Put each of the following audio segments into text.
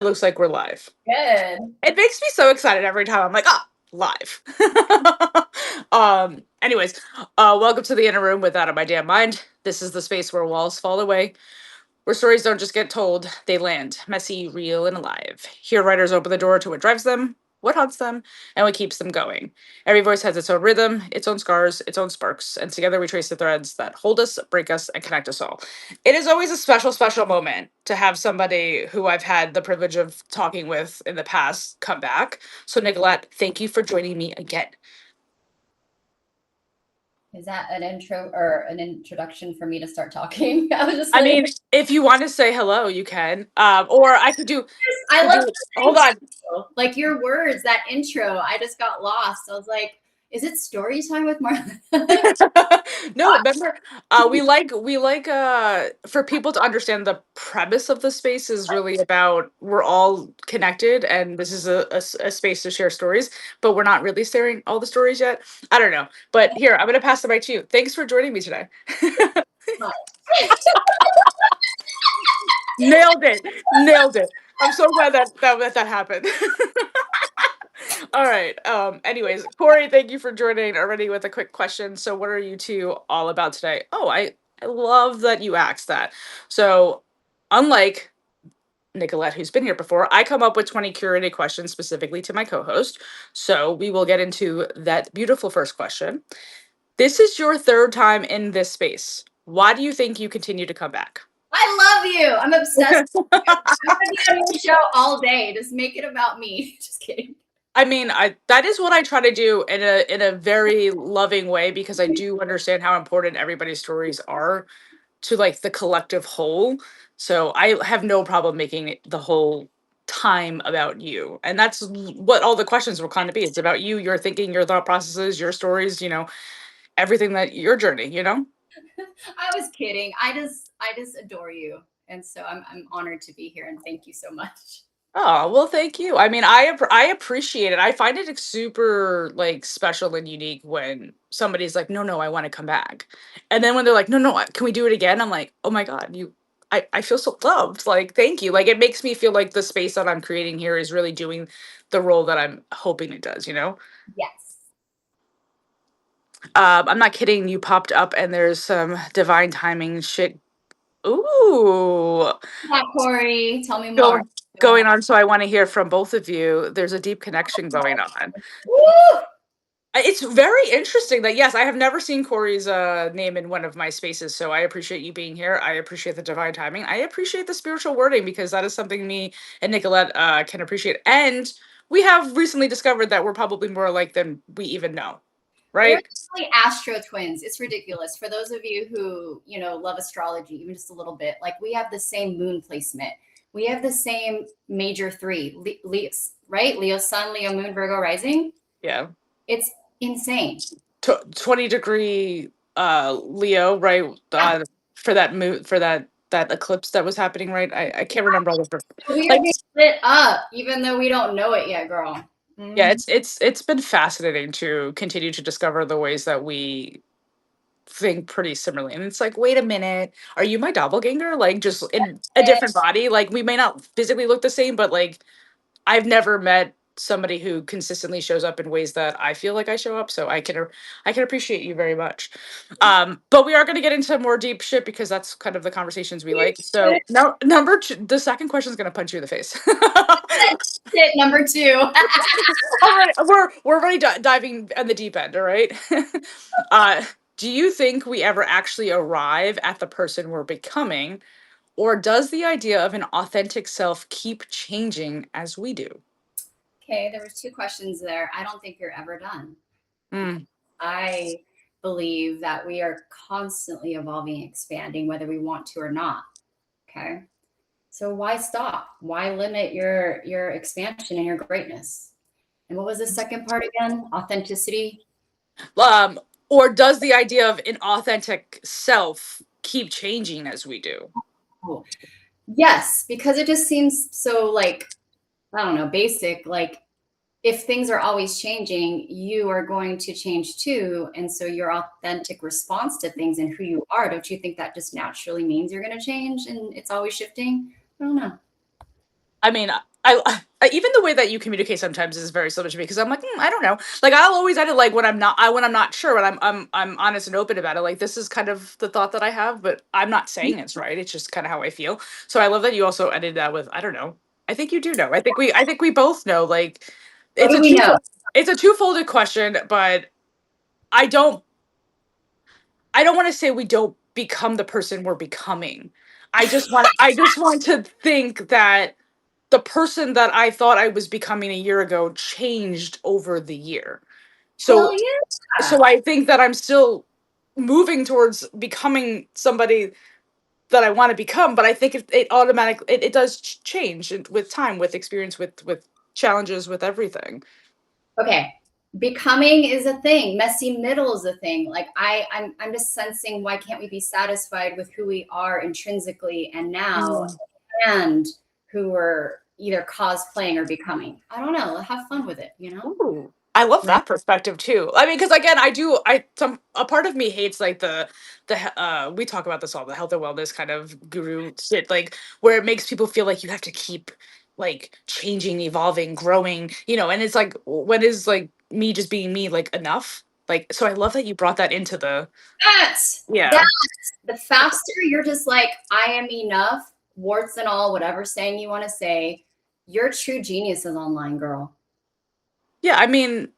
Looks like we're live. Good. It makes me so excited every time. I'm like, ah, live. Anyways, welcome to the inner room with Out of My Damn Mind. This is the space where walls fall away, where stories don't just get told, they land, messy, real, and alive. Here, writers open the door to what drives them, what haunts them, and what keeps them going. Every voice has its own rhythm, its own scars, its own sparks, and together we trace the threads that hold us, break us, and connect us all. It is always a special, special moment to have somebody who I've had the privilege of talking with in the past come back. So, Nicolette, thank you for joining me again. Is that an intro or an introduction for me to start talking? I was just I like, mean, if you want to say hello, you can. Or I could do. I Could love do. Hold on. like your words, that intro. I just got lost. I was like, is it story time with Martha? No, remember, we like for people to understand the premise of the space is really about we're all connected and this is a space to share stories, but we're not really sharing all the stories yet. I don't know. But here, I'm gonna pass the mic to you. Thanks for joining me today. Nailed it. Nailed it. I'm so glad that happened. All right. Anyways, Corey, thank you for joining already with a quick question. So what are you two all about today? Oh, I love that you asked that. So unlike Nicolette, who's been here before, I come up with 20 curated questions specifically to my co-host. So we will get into that beautiful first question. This is your third time in this space. Why do you think you continue to come back? I love you. I'm obsessed with you. I'm gonna be on your show all day. Just make it about me. Just kidding. I mean, I that is what I try to do in a very loving way because I do understand how important everybody's stories are to like the collective whole. So I have no problem making it the whole time about you. And that's what all the questions will kind of be. It's about you, your thinking, your thought processes, your stories, everything that your journey, you know? I was kidding. I just adore you. And so I'm honored to be here and thank you so much. Oh, well, thank you. I mean, I appreciate it. I find it super like special and unique when somebody's like, "No, no, I want to come back." And then when they're like, "No, no, can we do it again?" I'm like, "Oh my God, I feel so loved. Like, thank you." Like it makes me feel like the space that I'm creating here is really doing the role that I'm hoping it does, you know? Yes. I'm not kidding, you popped up and there's some divine timing shit. Ooh. Yeah, Corey, tell me more. Going What's going going on, so I want to hear from both of you. There's a deep connection going on. on? Woo! It's very interesting that yes, I have never seen Corey's name in one of my spaces, so I appreciate you being here. I appreciate the divine timing. I appreciate the spiritual wording because that is something me and Nicolette can appreciate. And we have recently discovered that we're probably more alike than we even know, We're right? actually astro twins. It's ridiculous. For those of you who, love astrology, even just a little bit, like we have the same moon placement. We have the same major three, right? Leo sun, Leo moon, Virgo rising. Yeah. It's insane. 20-degree Leo, right? Yeah. For that that eclipse that was happening, right? I can't remember all the We are like being lit up, even though we don't know it yet, girl. yeah, Mhm. it's been fascinating to continue to discover the ways that we think pretty similarly. And it's like, wait a minute, are you my doppelganger? Like just in a different body? Like we may not physically look the same, but like I've never met somebody who consistently shows up in ways that I feel like I show up. So I can appreciate you very much. But we are going to get into more deep shit because that's kind of the conversations we like. So now number two, the second question is going to punch you in the face. Shit, number two. All right, we're already diving in the deep end. All right. uh, do you think we ever actually arrive at the person we're becoming, or does the idea of an authentic self keep changing as we do? Okay, there was two questions there. I don't think you're ever done. Mm. I believe that we are constantly evolving, expanding, whether we want to or not. Okay. So why stop? Why limit your expansion and your greatness? And what was the second part again? Authenticity. Um, or does the idea of an authentic self keep changing as we do? Oh, yes, because it just seems so like, I don't know, basic. Like if things are always changing, you are going to change too. And so your authentic response to things and who you are, don't you think that just naturally means you're going to change and it's always shifting? I don't know. I mean, even the way that you communicate sometimes is very similar to me because I'm like, I don't know. Like I'll always edit like when I'm not sure, when I'm honest and open about it. Like this is kind of the thought that I have, but I'm not saying it's right. It's just kind of how I feel. So I love that you also edited that with I don't know. I think you do know. I think we both know. Like What it's do a we know? it's a two-folded question, but I don't I don't want to say we don't become the person we're becoming. I just want to think that the person that I thought I was becoming a year ago changed over the year. Hell So yeah. so I think that I'm still moving towards becoming somebody that I want to become, but I think it automatically it does change with time, with experience, with challenges, with everything. Okay. Becoming is a thing. Messy middle is a thing. Like I'm just sensing, why can't we be satisfied with who we are intrinsically and now, Mm. and who we're either cosplaying or becoming? I don't know. Have fun with it, you know? Ooh, I love Right? that perspective too. I mean, because again, I some a part of me hates like we talk about this all, the health and wellness kind of guru shit, like where it makes people feel like you have to keep like changing, evolving, growing, and it's like when is like me just being me like enough? Like, so I love that you brought that into the That yeah. the faster you're just like, I am enough, warts and all, whatever saying you want to say, your true genius is online, girl. Yeah, I mean,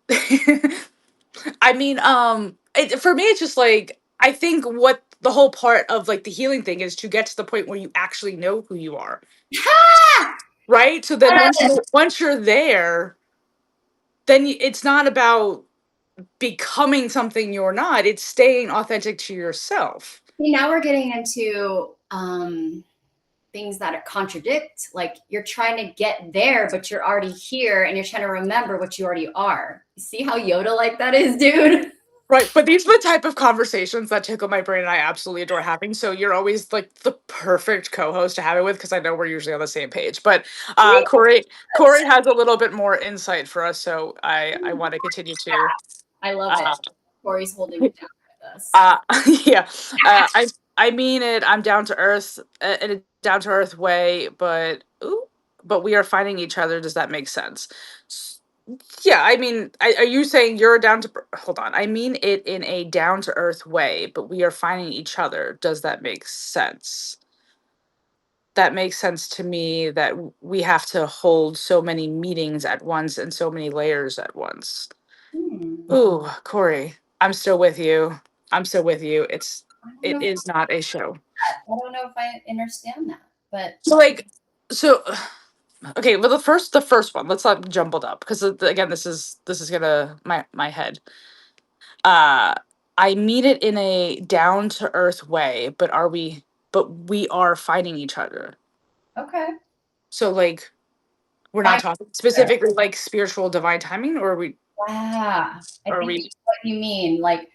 for me, it's just like I think what the whole part of like the healing thing is to get to the point where you actually know who you are, Ha! right? So then once you're there, then it's not about becoming something you're not. It's staying authentic to yourself. See, now we're getting into things that contradict. Like you're trying to get there, but you're already here, and you're trying to remember what you already are. You see how Yoda like that is, dude? Right, but these are the type of conversations that tickle my brain and I absolutely adore having. So you're always like the perfect co-host to have it with because I know we're usually on the same page. But Corey has a little bit more insight for us, so I want to continue to I love it. uh, Corey's holding it down with us. yeah. I mean it. I'm down to earth in a down to earth way, but we are finding each other. Does that make sense? S- Yeah, I mean, are you saying you're down to hold on? I mean it in a down to earth way, but we are finding each other. Does that make sense? That makes sense to me that we have to hold so many meetings at once and so many layers at once. Hmm. Ooh, Corey, I'm still with you. I'm still with you. I don't It know. is not a show. I don't know if I understand that, but So like so okay, well the first one, let's not jumbled up because again this is gonna my head. Uh I mean it in a down to earth way, but we are fighting each other. okay. So like we're not Fine. talking specifically like spiritual divine timing or Yeah, I are think we what you mean. Like,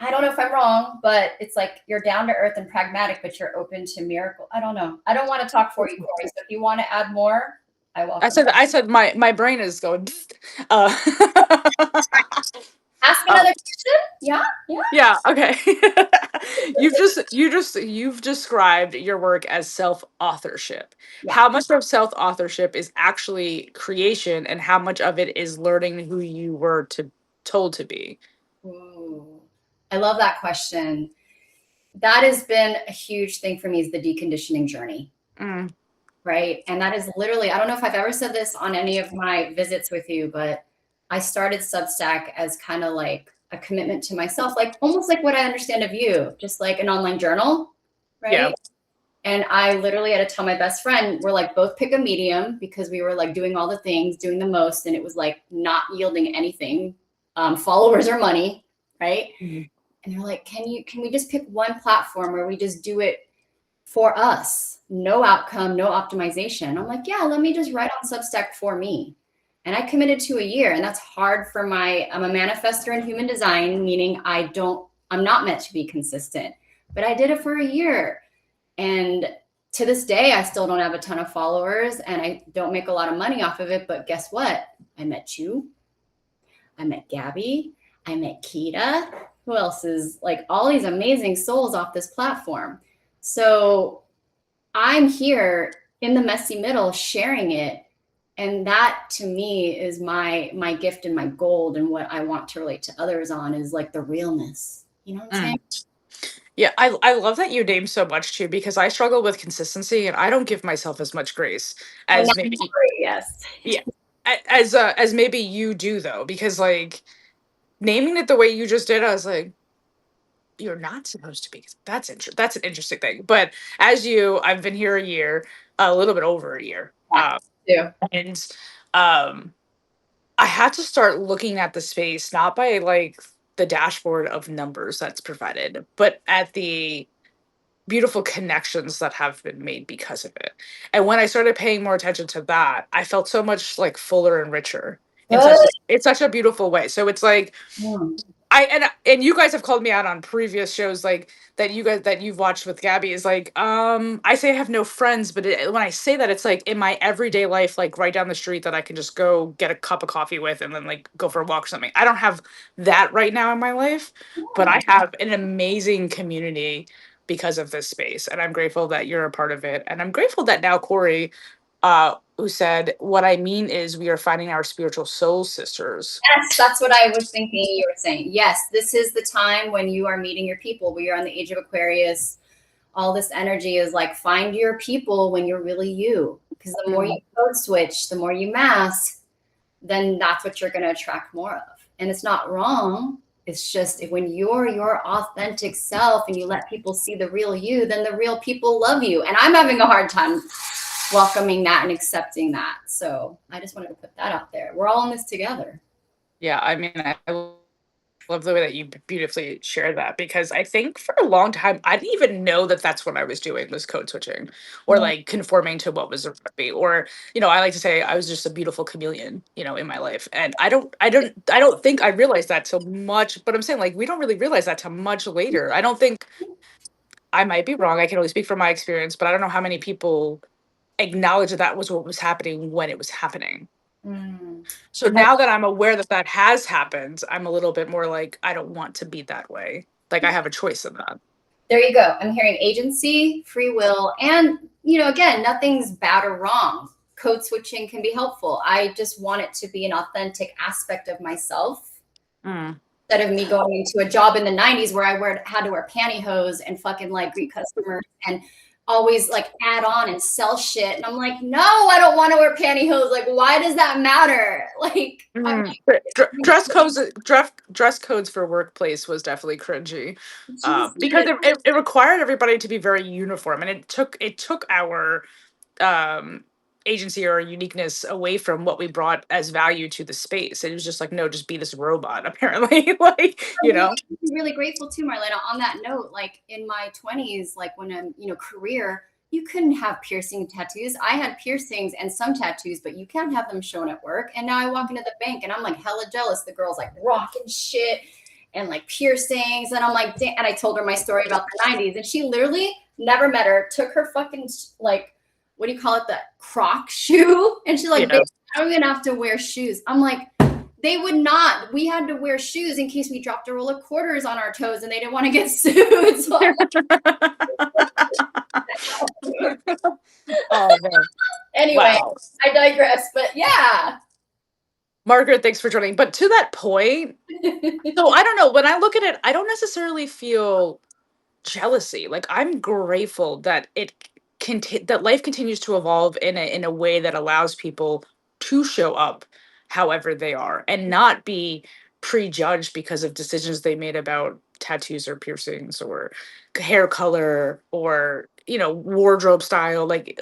I don't know if I'm wrong, but it's like you're down to earth and pragmatic, but you're open to miracle. I don't know. I don't want to talk for you, Corey. So if you want to add more, I welcome it. I said my brain is going uh Ask uh, another question. Yeah, yeah. Yeah, okay. You've described your work as self-authorship. Yeah. How much of self-authorship is actually creation and how much of it is learning who you were to told to be? Ooh, I love that question. That has been a huge thing for me, is the deconditioning journey. Mm, Right. And that is literally, I don't know if I've ever said this on any of my visits with you, but I started Substack as kind of like a commitment to myself, like almost like what I understand of you, just like an online journal. yeah. Right. And I literally had to tell my best friend, we're like, both pick a medium, because we were like doing all the things, doing the most, and it was like not yielding anything, followers or money. Right. Mhm. And they're like, can we just pick one platform where we just do it for us, no outcome, no optimization? I'm like, yeah, let me just write on Substack for me. And I committed to a year, and that's hard for I'm a manifestor in human design, meaning I'm not meant to be consistent, but I did it for a year. And to this day, I still don't have a ton of followers and I don't make a lot of money off of it. But guess what? I met you. I met Gabby. I met Kita. Who else is like all these amazing souls off this platform? So I'm here in the messy middle, sharing it. And that to me is my gift and my gold, and what I want to relate to others on is like the realness. You know what I'm saying? Mm. Yeah, I love that you name so much too, because I struggle with consistency and I don't give myself as much grace Oh, as now maybe, yes. yeah, as maybe you do though, because like naming it the way you just did, I was like, you're not supposed to be. That's an interesting thing. But as you, I've been here a year, a little bit over a year, Yeah. and um, I had to start looking at the space not by like the dashboard of numbers that's provided, but at the beautiful connections that have been made because of it. And when I started paying more attention to that, I felt so much like fuller and richer Good. in such a beautiful way. So it's like Mm. and you guys have called me out on previous shows like that you guys that you've watched with Gabby is like I say I have no friends, but when I say that it's like in my everyday life, like right down the street that I can just go get a cup of coffee with and then like go for a walk or something. I don't have that right now in my life, but I have an amazing community because of this space, and I'm grateful that you're a part of it, and I'm grateful that now Corey, who said, "What I mean is we are finding our spiritual soul sisters." Yes, that's what I was thinking you were saying. Yes, this is the time when you are meeting your people. We are on the age of Aquarius. All this energy is like find your people when you're really you. Because the more you code switch, the more you mask, then that's what you're going to attract more of. And it's not wrong. It's just when you're your authentic self and you let people see the real you, then the real people love you. And I'm having a hard time welcoming that and accepting that. So I just wanted to put that out there. We're all in this together. Yeah, I mean, I love the way that you beautifully share that because I think for a long time I didn't even know that that's what I was doing was code switching or Yeah. like conforming to what was around me or I like to say I was just a beautiful chameleon in my life, and I don't think I realized that so much, but I'm saying like we don't really realize that till much later. I don't think, I might be wrong, I can only speak from my experience, but I don't know how many people acknowledge that that was what was happening when it was happening. Mm. So now that I'm aware that that has happened, I'm a little bit more like, I don't want to be that way. Like I have a choice in that. There you go. I'm hearing agency, free will, and again, nothing's bad or wrong. Code switching can be helpful. I just want it to be an authentic aspect of myself Mm. instead of me going into a job in the 90s where had to wear pantyhose and fucking like greet customers and always like add on and sell shit. And I'm like, no, I don't want to wear pantyhose. Like, why does that matter? Like, I'm Mm. Dress codes for workplace was definitely cringy, Jesus. because it required everybody to be very uniform, and it took our um agency or uniqueness away from what we brought as value to the space. It was just like, no, just be this robot apparently. Like, I'm really grateful too, Marlena. On that note, like in my 20s, like when I'm, career, you couldn't have piercing tattoos. I had piercings and some tattoos, but you can't have them shown at work. And now I walk into the bank and I'm like hella jealous. The girl's like rocking shit and like piercings. And I'm like, damn. And I told her my story about the 90s. And she literally never met her, took her fucking like, what do you call it? The croc shoe. And she's like, Yeah. "Babe, I'm gonna have to wear shoes." I'm like, they would not. We had to wear shoes in case we dropped a roll of quarters on our toes and they didn't want to get sued. So Oh man. anyway, Wow. I digress. But yeah. Margaret, thanks for joining. But to that point, so I don't know, when I look at it, I don't necessarily feel jealousy. Like I'm grateful that that life continues to evolve in a way that allows people to show up however they are and not be prejudged because of decisions they made about tattoos or piercings or hair color or wardrobe style, like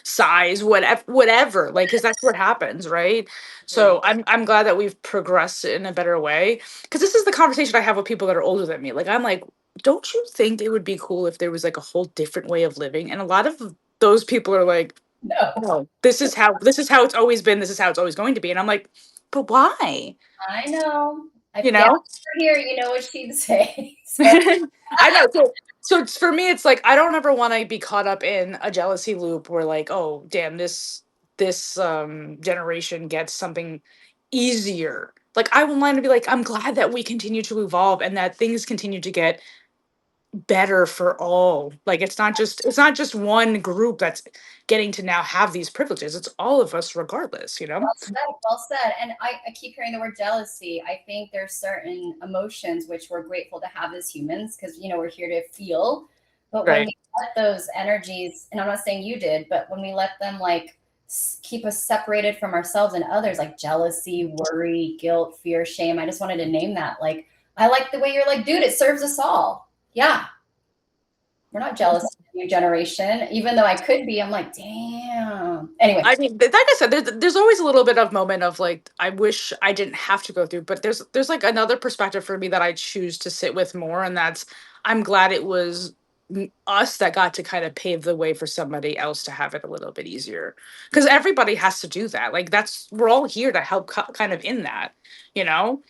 size, whatever, like because that's what happens, right? Right. So I'm glad that we've progressed in a better way, because this is the conversation I have with people that are older than me. Like I'm like, don't you think it would be cool if there was like a whole different way of living? And a lot of those people are like, No, no, this is how it's always been, this is how it's always going to be. And I'm like, but why? I know. You If Gabby know? were here, you know what she'd say. So I know. So it's, for me, it's like I don't ever want to be caught up in a jealousy loop where like, oh damn, this generation gets something easier. Like I want to be like, I'm glad that we continue to evolve and that things continue to get better for all. Like it's not just one group that's getting to now have these privileges. It's all of us regardless, you know? Well said, well said. And I keep hearing the word jealousy. I think there's certain emotions which we're grateful to have as humans because, we're here to feel. But when Right. we let those energies, and I'm not saying you did, but when we let them like keep us separated from ourselves and others, like jealousy, worry, guilt, fear, shame, I just wanted to name that. Like, I like the way you're like, dude, it serves us all. Yeah, we're not jealous of the new generation, even though I could be. I'm like, damn. Anyway, I mean, like I said, there's always a little bit of moment of like, I wish I didn't have to go through, but there's like another perspective for me that I choose to sit with more, and that's I'm glad it was us that got to kind of pave the way for somebody else to have it a little bit easier, because everybody has to do that. Like that's we're all here to help kind of in that, you know.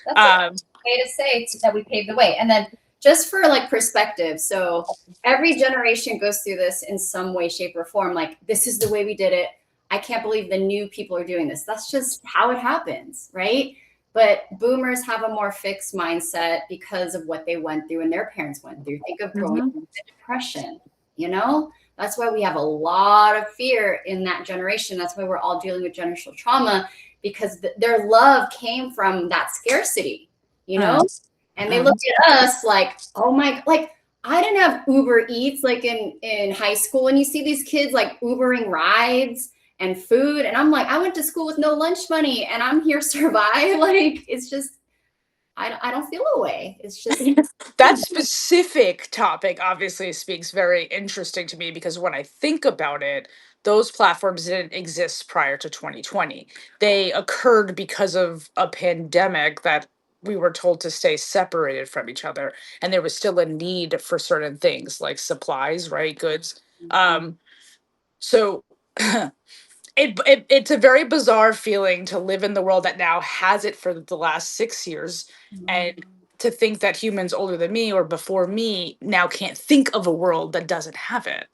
that's a Um, way to say that we paved the way. And then just for like perspective, so every generation goes through this in some way, shape, or form. Like, this is the way we did it. I can't believe the new people are doing this. That's just how it happens, right? But boomers have a more fixed mindset because of what they went through and their parents went through. Think of growing up mhm. with the depression, you know? That's why we have a lot of fear in that generation. That's why we're all dealing with generational trauma, because their love came from that scarcity, you know? Mm, And they mm. looked at us like, oh my, like, I didn't have Uber Eats like in high school. And you see these kids like Ubering rides and food. And I'm like, I went to school with no lunch money and I'm here survive. Like, it's just, I don't feel a way. It's just, That specific topic obviously speaks very interesting to me because when I think about it, those platforms didn't exist prior to 2020. They occurred because of a pandemic that we were told to stay separated from each other, and there was still a need for certain things like supplies, right? Goods. Um, so it's a very bizarre feeling to live in the world that now has it for the last 6 years, and to think that humans older than me or before me now can't think of a world that doesn't have it.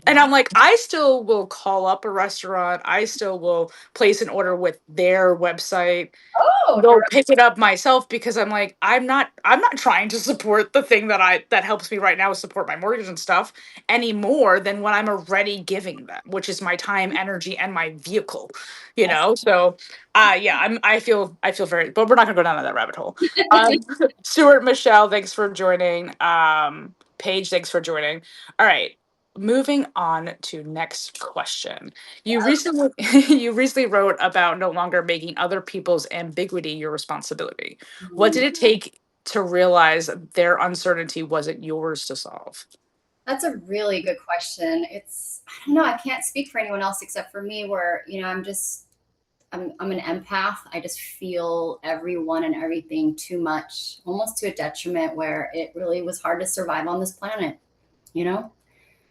And I'm like, I still will call up a restaurant, I still will place an order with their website, oh, go pick it up myself, because I'm like, I'm not trying to support the thing that helps me right now support my mortgage and stuff any more than what I'm already giving them, which is my time, energy, and my vehicle, you know? So yeah, I feel very, but we're not gonna go down that rabbit hole. Stuart, Michelle, thanks for joining. Paige, thanks for joining. All right. Moving on to next question. You recently you recently wrote about no longer making other people's ambiguity your responsibility. What did it take to realize their uncertainty wasn't yours to solve? that's a really good question. I don't know, I can't speak for anyone else except for me, where, I'm an empath. I just feel everyone and everything too much, almost to a detriment where it really was hard to survive on this planet, you know?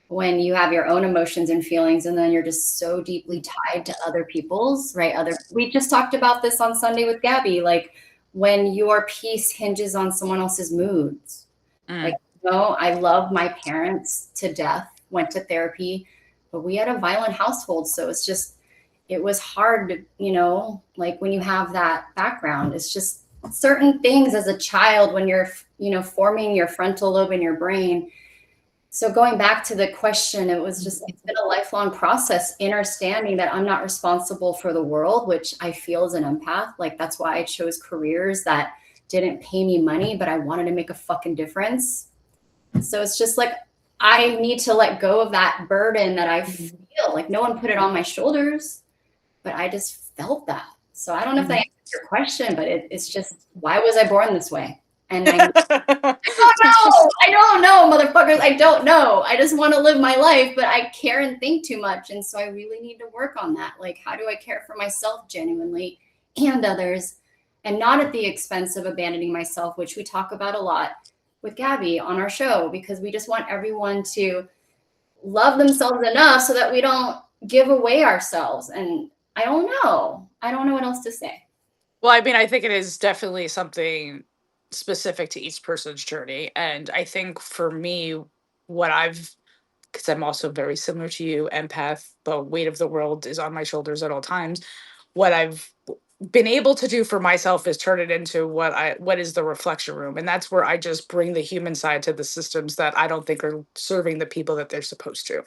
When you have your own emotions and feelings and then you're just so deeply tied to other people's, right? We just talked about this on Sunday with Gabby, like when your peace hinges on someone else's moods. Like, Mm, I love my parents to death, went to therapy, but we had a violent household. So it was hard to, like when you have that background, it's just certain things as a child when you're, forming your frontal lobe in your brain. So going back to the question, it's been a lifelong process, understanding that I'm not responsible for the world, which I feel as an empath. Like, that's why I chose careers that didn't pay me money, but I wanted to make a fucking difference. So it's just like, I need to let go of that burden that I feel like no one put it on my shoulders, but I just felt that. So I don't know if that mhm. answers your question, but it's just, why was I born this way? And I don't know, motherfuckers. I don't know. I just want to live my life, but I care and think too much. And so I really need to work on that. Like, how do I care for myself genuinely and others, and not at the expense of abandoning myself, which we talk about a lot with Gabby on our show, because we just want everyone to love themselves enough so that we don't give away ourselves. And I don't know. I don't know what else to say. Well, I mean, I think it is definitely something specific to each person's journey. And I think for me, what I've, because I'm also very similar to you, empath, the weight of the world is on my shoulders at all times. What I've been able to do for myself is turn it into what is the reflection room, and that's where I just bring the human side to the systems that I don't think are serving the people that they're supposed to,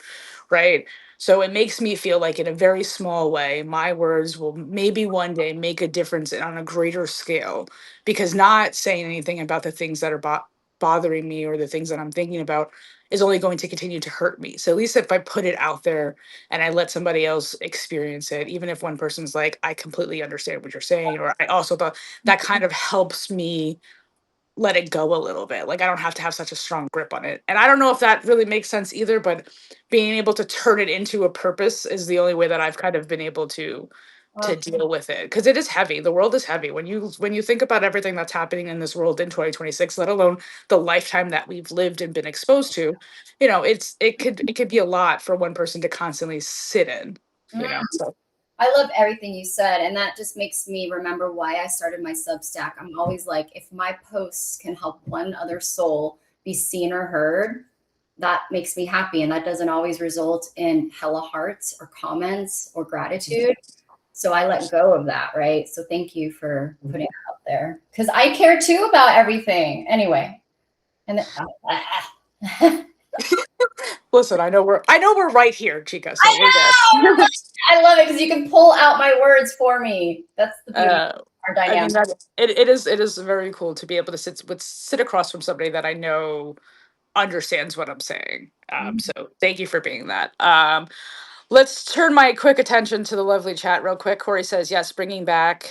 right? So it makes me feel like in a very small way my words will maybe one day make a difference on a greater scale, because not saying anything about the things that are bothering me or the things that I'm thinking about is only going to continue to hurt me. So at least if I put it out there and I let somebody else experience it, even if one person's like, I completely understand what you're saying, or I also thought, that kind of helps me let it go a little bit. Like I don't have to have such a strong grip on it. And I don't know if that really makes sense either, but being able to turn it into a purpose is the only way that I've kind of been able to Oh, deal with it, because it is heavy. The world is heavy when you think about everything that's happening in this world in 2026, let alone the lifetime that we've lived and been exposed to. It could be a lot for one person to constantly sit in, so I love everything you said, and that just makes me remember why I started my Substack. I'm always like, if my posts can help one other soul be seen or heard, that makes me happy. And that doesn't always result in hella hearts or comments or gratitude. So I let go of that, right? So thank you for putting it out there, because I care too about everything. Anyway, and then, listen, I know we're right here, Chica, so we're good. I love it because you can pull out my words for me. That's the beauty uh of our I mean dynamic. that it is very cool to be able to sit across from somebody that I know understands what I'm saying. So thank you for being that. Let's turn my quick attention to the lovely chat real quick. Corey says, yes, picking up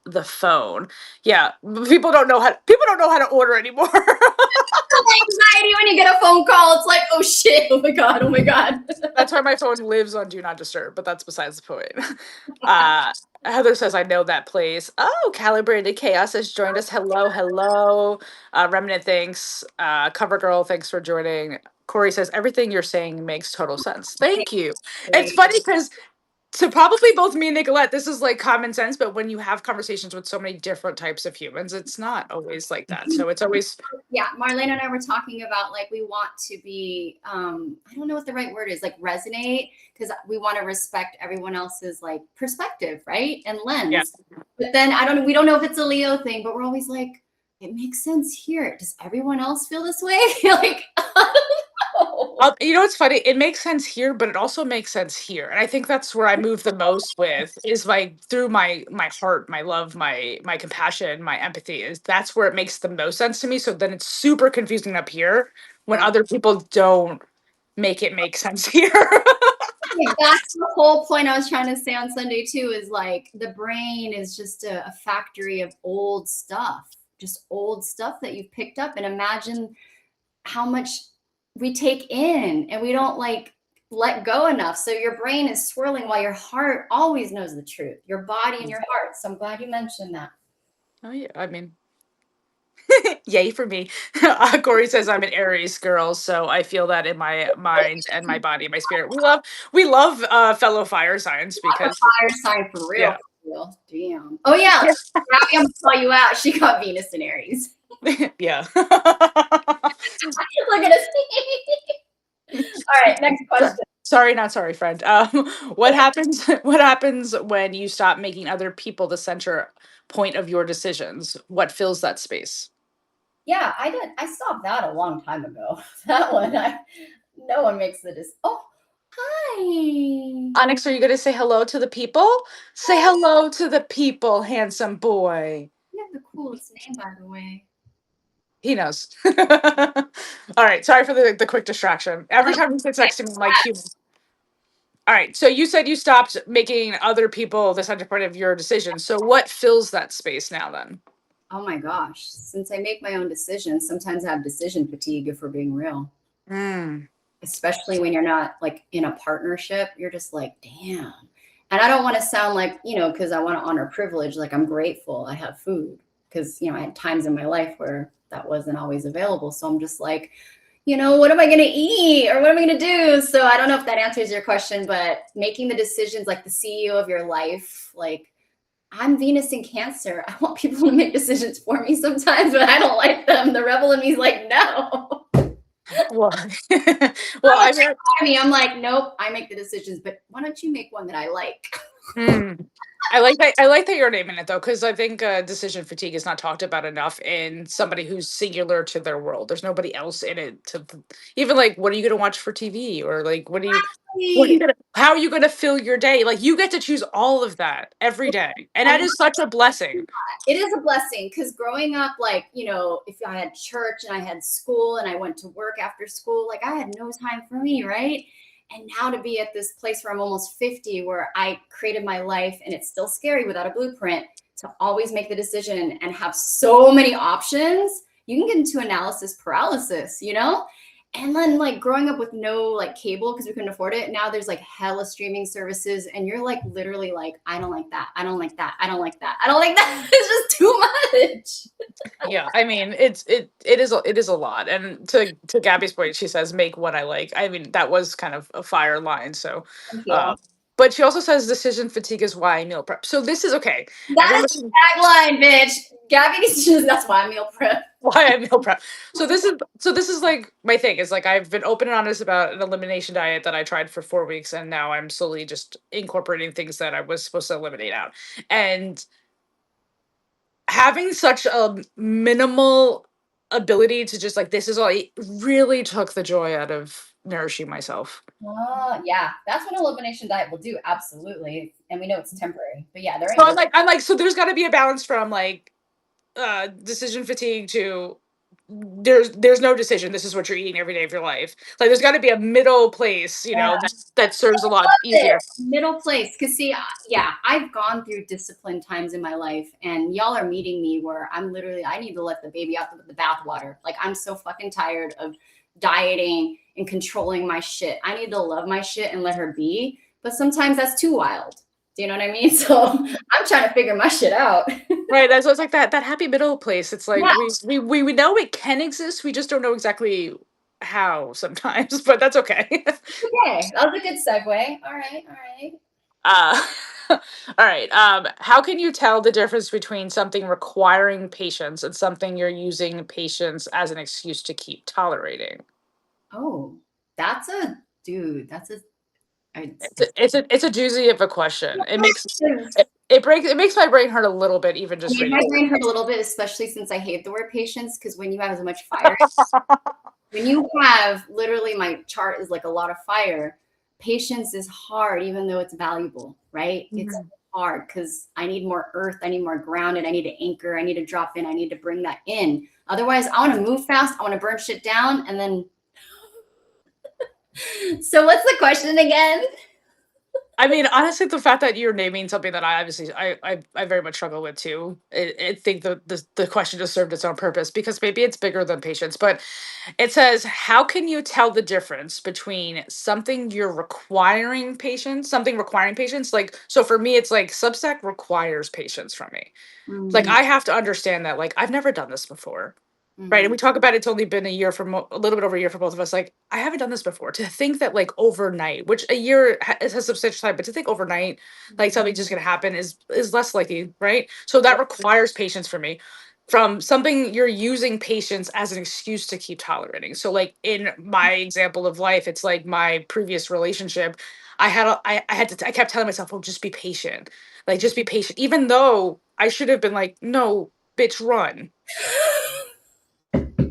the phone. Yeah, people don't know how to order anymore. Anxiety when you get a phone call. It's like, oh shit, oh my god, oh my god. That's why my phone lives on do not disturb, but that's besides the point. Uh, Heather says, I know that place. Oh, Calibrated Chaos has joined us. Hello, hello. Remnant, thanks. Cover Girl, thanks for joining. Corey says, everything you're saying makes total sense. Thank you. It's funny because so probably both me and Nicolette, this is like common sense, but when you have conversations with so many different types of humans, it's not always like that. So it's always Yeah, Marlene and I were talking about like we want to be I don't know what the right word is, like resonate, because we want to respect everyone else's like perspective, right? And yeah. lens. But then we don't know if it's a Leo thing, but we're always like, it makes sense here. Does everyone else feel this way? Like, I don't know. You know what's funny? It makes sense here, but it also makes sense here, and I think that's where I move the most with is like through my heart, my love, my compassion, my empathy. Is that's where it makes the most sense to me. So then it's super confusing up here when Yeah. other people don't make it make sense here. Yeah, that's the whole point I was trying to say on Sunday too, is like the brain is just a factory of old stuff, just old stuff that you've picked up. And imagine how much we take in and we don't like let go enough. So your brain is swirling while your heart always knows the truth, your body and your heart. So I'm glad you mentioned that. Oh yeah, I mean, yay for me. Corey says I'm an Aries girl, so I feel that in my mind and my body, my spirit. We love fellow fire signs because Fire sign for real. yeah. For real. Damn. Oh yeah. Abby, I'm gonna call you out. She got Venus in Aries. Yeah. Look at us. All right, next question. Sorry, not sorry, friend. What happens? What happens when you stop making other people the center point of your decisions? What fills that space? Yeah, I did. I stopped that a long time ago. That one, no one makes the decision. Oh, hi. Onyx, are you going to say hello to the people? Say hello to the people, handsome boy. You have the coolest name, by the way. He knows. All right. Sorry for the quick distraction. Every time he sits next to me, I'm like, all right. So you said you stopped making other people the center point of your decisions. So what fills that space now then? Oh my gosh. Since I make my own decisions, sometimes I have decision fatigue if we're being real. Mm, Especially when you're not like in a partnership, you're just like, damn. And I don't want to sound like, because I want to honor privilege, like I'm grateful I have food. Because, I had times in my life where that wasn't always available. So I'm just like, what am I going to eat or what am I going to do? So I don't know if that answers your question, but making the decisions like the CEO of your life, like I'm Venus in Cancer. I want people to make decisions for me sometimes, but I don't like them. The rebel in me is like, no. well, well, I mean, I'm like, nope, I make the decisions, but why don't you make one that I like? mm. I like that you're naming it though, because I think decision fatigue is not talked about enough in somebody who's singular to their world. There's nobody else in it to even like what are you gonna watch for TV or like what are you Exactly. gonna how are you gonna fill your day? Like you get to choose all of that every day. And that And is such a blessing. it is a blessing because growing up, like, if I had church and I had school and I went to work after school, like I had no time for me, right? And now to be at this place where I'm almost 50, where I created my life and it's still scary without a blueprint to always make the decision and have so many options, you can get into analysis paralysis, And then like growing up with no like cable because we couldn't afford it. Now there's like hella streaming services, and you're like literally like, I don't like that. I don't like that. I don't like that. I don't like that. It's just too much. Yeah, I mean, it is a lot. And to Gabby's point, she says, "Make what I like." I mean, that was kind of a fire line. So, Thank uh, you. but she also says, "Decision fatigue is why I meal prep." So this is okay. That is Everyone, the tagline, bitch. Gabby needs to just, that's why I meal prep. why I meal prep. So this is like my thing is like I've been open and honest about an elimination diet that I tried for 4 weeks, and now I'm slowly just incorporating things that I was supposed to eliminate out. And having such a minimal ability to just like this is all it really took the joy out of nourishing myself. Oh, yeah. That's what elimination diet will do. Absolutely. And we know it's temporary. But yeah, there So ain't no. I'm like so there's got to be a balance from like decision fatigue to there's no decision, this is what you're eating every day of your life. Like there's got to be a middle place, that serves a lot It. easier. Middle place. Because, see, yeah, I've gone through disciplined times in my life, and y'all are meeting me where I'm literally, I need to let the baby out with the bathwater. Like, I'm so fucking tired of dieting and controlling my shit. I need to love my shit and let her be. But sometimes that's too wild. Do you know what I mean? So I'm trying to figure my shit out. Right, that's it's like that happy middle place. It's like Yeah. we know it can exist, we just don't know exactly how sometimes, but that's okay. Okay. That was a good segue. All right. All right. Uh, all right. How can you tell the difference between something requiring patience and something you're using patience as an excuse to keep tolerating? Oh, that's a dude. That's a. It's, It's a doozy of a question. it's, It makes my brain hurt a little bit even just made reading my it. brain hurt a little bit, especially since I hate the word patience. Because when you have as much fire, when you have literally my chart is like a lot of fire, patience is hard, even though it's valuable, right? It's Mhm. hard because I need more earth, I need more grounded, I need to anchor, I need to drop in, I need to bring that in. Otherwise, I want to move fast, I want to burn shit down, and then. So, what's the question again? I mean, honestly, the fact that you're naming something that I obviously I very much struggle with too. I think the question just served its own purpose because maybe it's bigger than patience, but it says, how can you tell the difference between something requiring patience? Like, so for me, it's like Substack requires patience from me. Like, Mm, I have to understand that, like, I've never done this before. Right. And mm, we talk about it's only been a year for a little bit over a year for both of us. Like, I haven't done this before. To think that, like, overnight, which a year has substantial time, but to think overnight, like, mm. something's just going to happen is less likely. Right. So that requires patience for me from something you're using patience as an excuse to keep tolerating. So like in my example of life, it's like my previous relationship. I kept telling myself, oh, just be patient. Like just be patient. Even though I should have been like, no, bitch, run.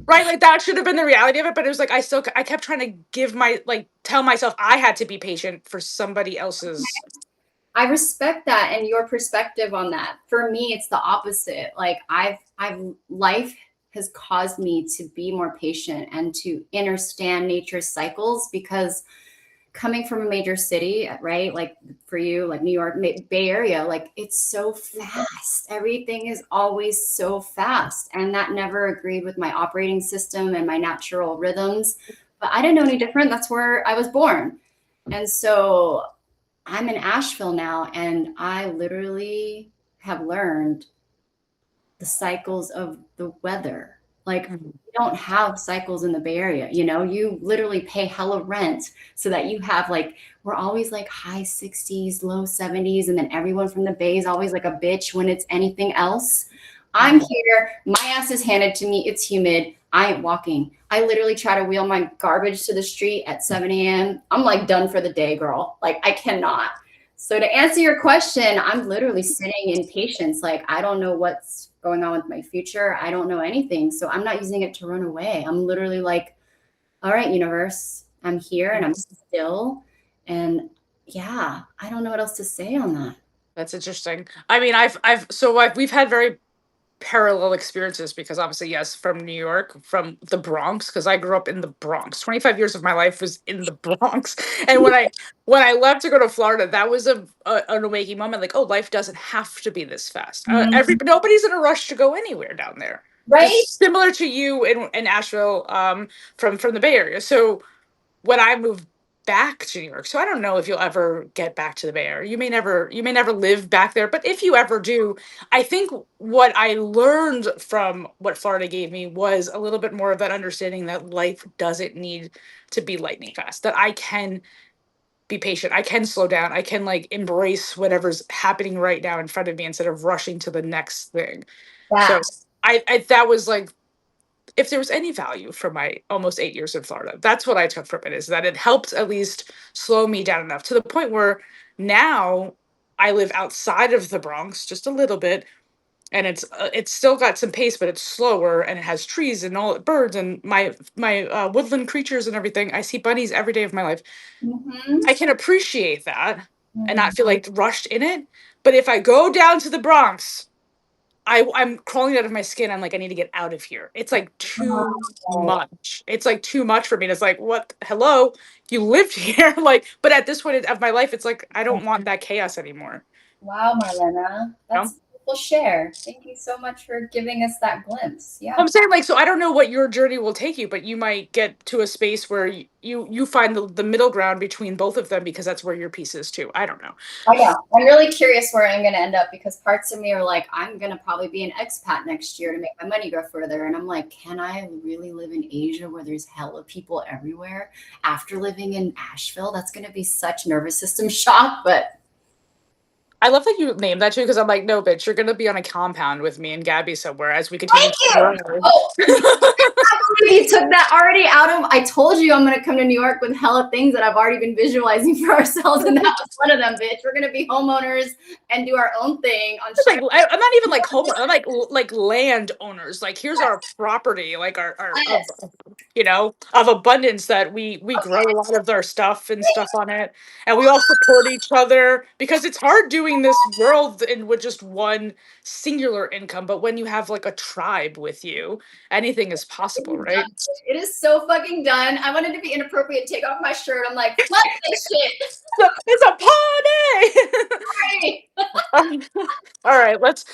Right? Like that should have been the reality of it. But it was like I kept trying to tell myself I had to be patient for somebody else's. I respect that and your perspective on that. For me, it's the opposite. Like life has caused me to be more patient and to understand nature's cycles because coming from a major city, right? Like for you, like New York, Bay Area, like it's so fast. Everything is always so fast. And that never agreed with my operating system and my natural rhythms. But I didn't know any different. That's where I was born. And so I'm in Asheville now, and I literally have learned the cycles of the weather. Like, Mhm. we don't have cycles in the Bay Area. You literally pay hella rent so that you have like, we're always like high 60s, low 70s. And then everyone from the Bay is always like a bitch when it's anything else. I'm Mhm. here. My ass is handed to me. It's humid. I ain't walking. I literally try to wheel my garbage to the street at 7 a.m. I'm like done for the day, girl. Like, I cannot. So to answer your question, I'm literally sitting in patience. Like, I don't know what's going on with my future. I don't know anything. So I'm not using it to run away. I'm literally like, all right, universe, I'm here and I'm still. And yeah, I don't know what else to say on that. That's interesting. I mean, we've had very parallel experiences because obviously, yes, from New York, from the Bronx, because I grew up in the Bronx. 25 years of my life was in the Bronx. And when I left to go to Florida, that was an awakening moment. Like, oh, life doesn't have to be this fast. Mhm. Nobody's in a rush to go anywhere down there. Right? Just similar to you in Asheville, from the Bay Area. So when I moved back to New York. So I don't know if you'll ever get back to the Bay Area. You may never live back there, but if you ever do, I think what I learned from what Florida gave me was a little bit more of that understanding that life doesn't need to be lightning fast. That I can be patient. I can slow down. I can like embrace whatever's happening right now in front of me instead of rushing to the next thing. So Yes. I that was like, if there was any value from my almost 8 years in Florida, that's what I took from it, is that it helped at least slow me down enough to the point where now I live outside of the Bronx just a little bit, and it's still got some pace, but it's slower, and it has trees and all birds and my woodland creatures and everything. I see bunnies every day of my life. Mm-hmm. I can appreciate that and not Mm. feel like rushed in it. But if I go down to the Bronx, I'm crawling out of my skin. I'm like, I need to get out of here. It's like too Wow. much. It's like too much for me. And it's like, what? Hello, you lived here, like. But at this point of my life, it's like I don't want that chaos anymore. Wow, Marlena. You know? That's a beautiful share. Thank you so much for giving us that glimpse. Yeah. I'm saying, like, so I don't know what your journey will take you, but you might get to a space where you find the middle ground between both of them because that's where your piece is too. I don't know. I know. I'm really curious where I'm going to end up because parts of me are like, I'm going to probably be an expat next year to make my money go further. And I'm like, can I really live in Asia where there's hella people everywhere after living in Asheville? That's going to be such nervous system shock. But I love that you named that too, because I'm like, no, bitch, you're gonna be on a compound with me and Gabby somewhere as we continue thank to you. grow. Oh, you took that already out of. I told you I'm going to come to New York with hella things that I've already been visualizing for ourselves. And that was one of them, bitch. We're going to be homeowners and do our own thing on Like, shared I'm not even like home. I'm like land owners. Like, here's our property, like our yes. of abundance, that we grow a lot of our stuff and stuff on it, and we all support each other because it's hard doing this world in with just one singular income. But when you have like a tribe with you, anything is possible, right? It is so fucking done. I wanted to be inappropriate, take off my shirt. I'm like, fuck this shit. It's a party. Sorry. All right, let's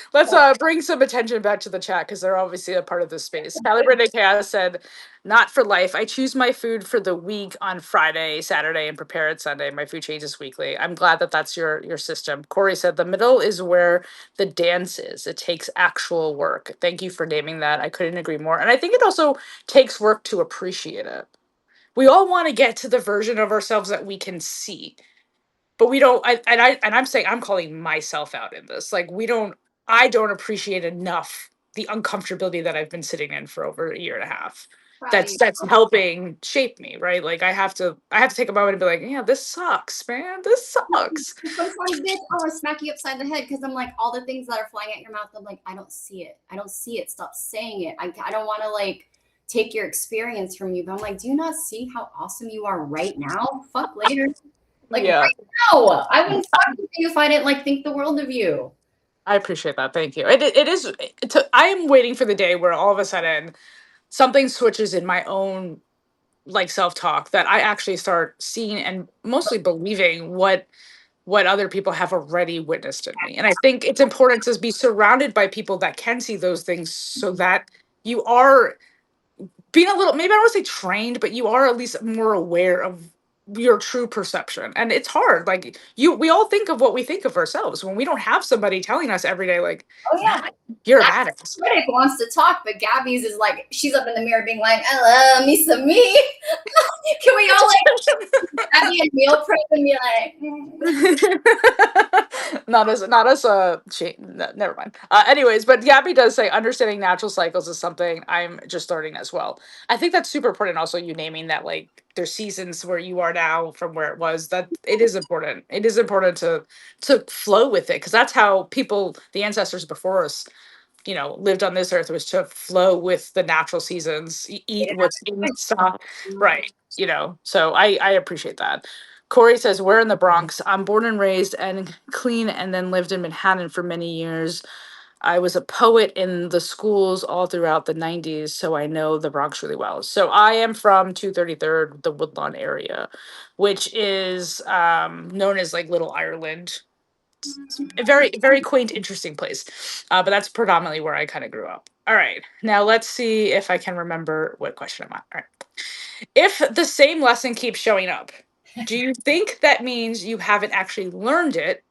bring some attention back to the chat because they're obviously a part of this space. Calibrated Chaos said, "Not for life. I choose my food for the week on Friday, Saturday, and prepare it Sunday. My food changes weekly." I'm glad that that's your system. Corey said, "The middle is where the dance is. It takes actual work." Thank you for naming that. I couldn't agree more. And I think it also takes work to appreciate it. We all want to get to the version of ourselves that we can see, but we don't. I'm saying, I'm calling myself out in this, like, I don't appreciate enough the uncomfortability that I've been sitting in for over a year and a half. Proud of That's you. that's helping shape me, right? Like, I have to take a moment and be like, yeah, this sucks, man, this sucks. Sometimes, bitch, I want to smack you upside the head because I'm like, all the things that are flying at your mouth, I'm like, I don't see it. I don't see it. Stop saying it. I don't want to like take your experience from you. But I'm like, do you not see how awesome you are right now? Fuck later. Like Yeah, right now. I wouldn't fuck with you if I didn't like think the world of you. I appreciate that. Thank you. It is. I am waiting for the day where all of a sudden something switches in my own, like, self-talk, that I actually start seeing and mostly believing what other people have already witnessed in me. And I think it's important to be surrounded by people that can see those things so that you are being a little, maybe I don't want to say trained, but you are at least more aware of your true perception. And it's hard. Like, we all think of what we think of ourselves when we don't have somebody telling us every day, like, Oh nah, yeah. you're a That badass. critic wants to talk, but Gabby's is like, she's up in the mirror being like, I love me some me. Can we all like Gabby and meal prep and be like, Never mind. Anyways, but Gabby does say understanding natural cycles is something I'm just learning as well. I think that's super important. Also, you naming that like there's seasons where you are now from where it was. That it is important. It is important to flow with it because that's how people, the ancestors before us, lived on this earth, was to flow with the natural seasons, eat what's in stock, right? So I appreciate that. Corey says, we're in the Bronx. I'm born and raised and clean, and then lived in Manhattan for many years. I was a poet in the schools all throughout the 90s, so I know the Bronx really well. So I am from 233rd, the Woodlawn area, which is known as like Little Ireland. It's a very, very quaint, interesting place. But that's predominantly where I kind of grew up. All right. Now let's see if I can remember what question I'm on. All right. If the same lesson keeps showing up, do you think that means you haven't actually learned it?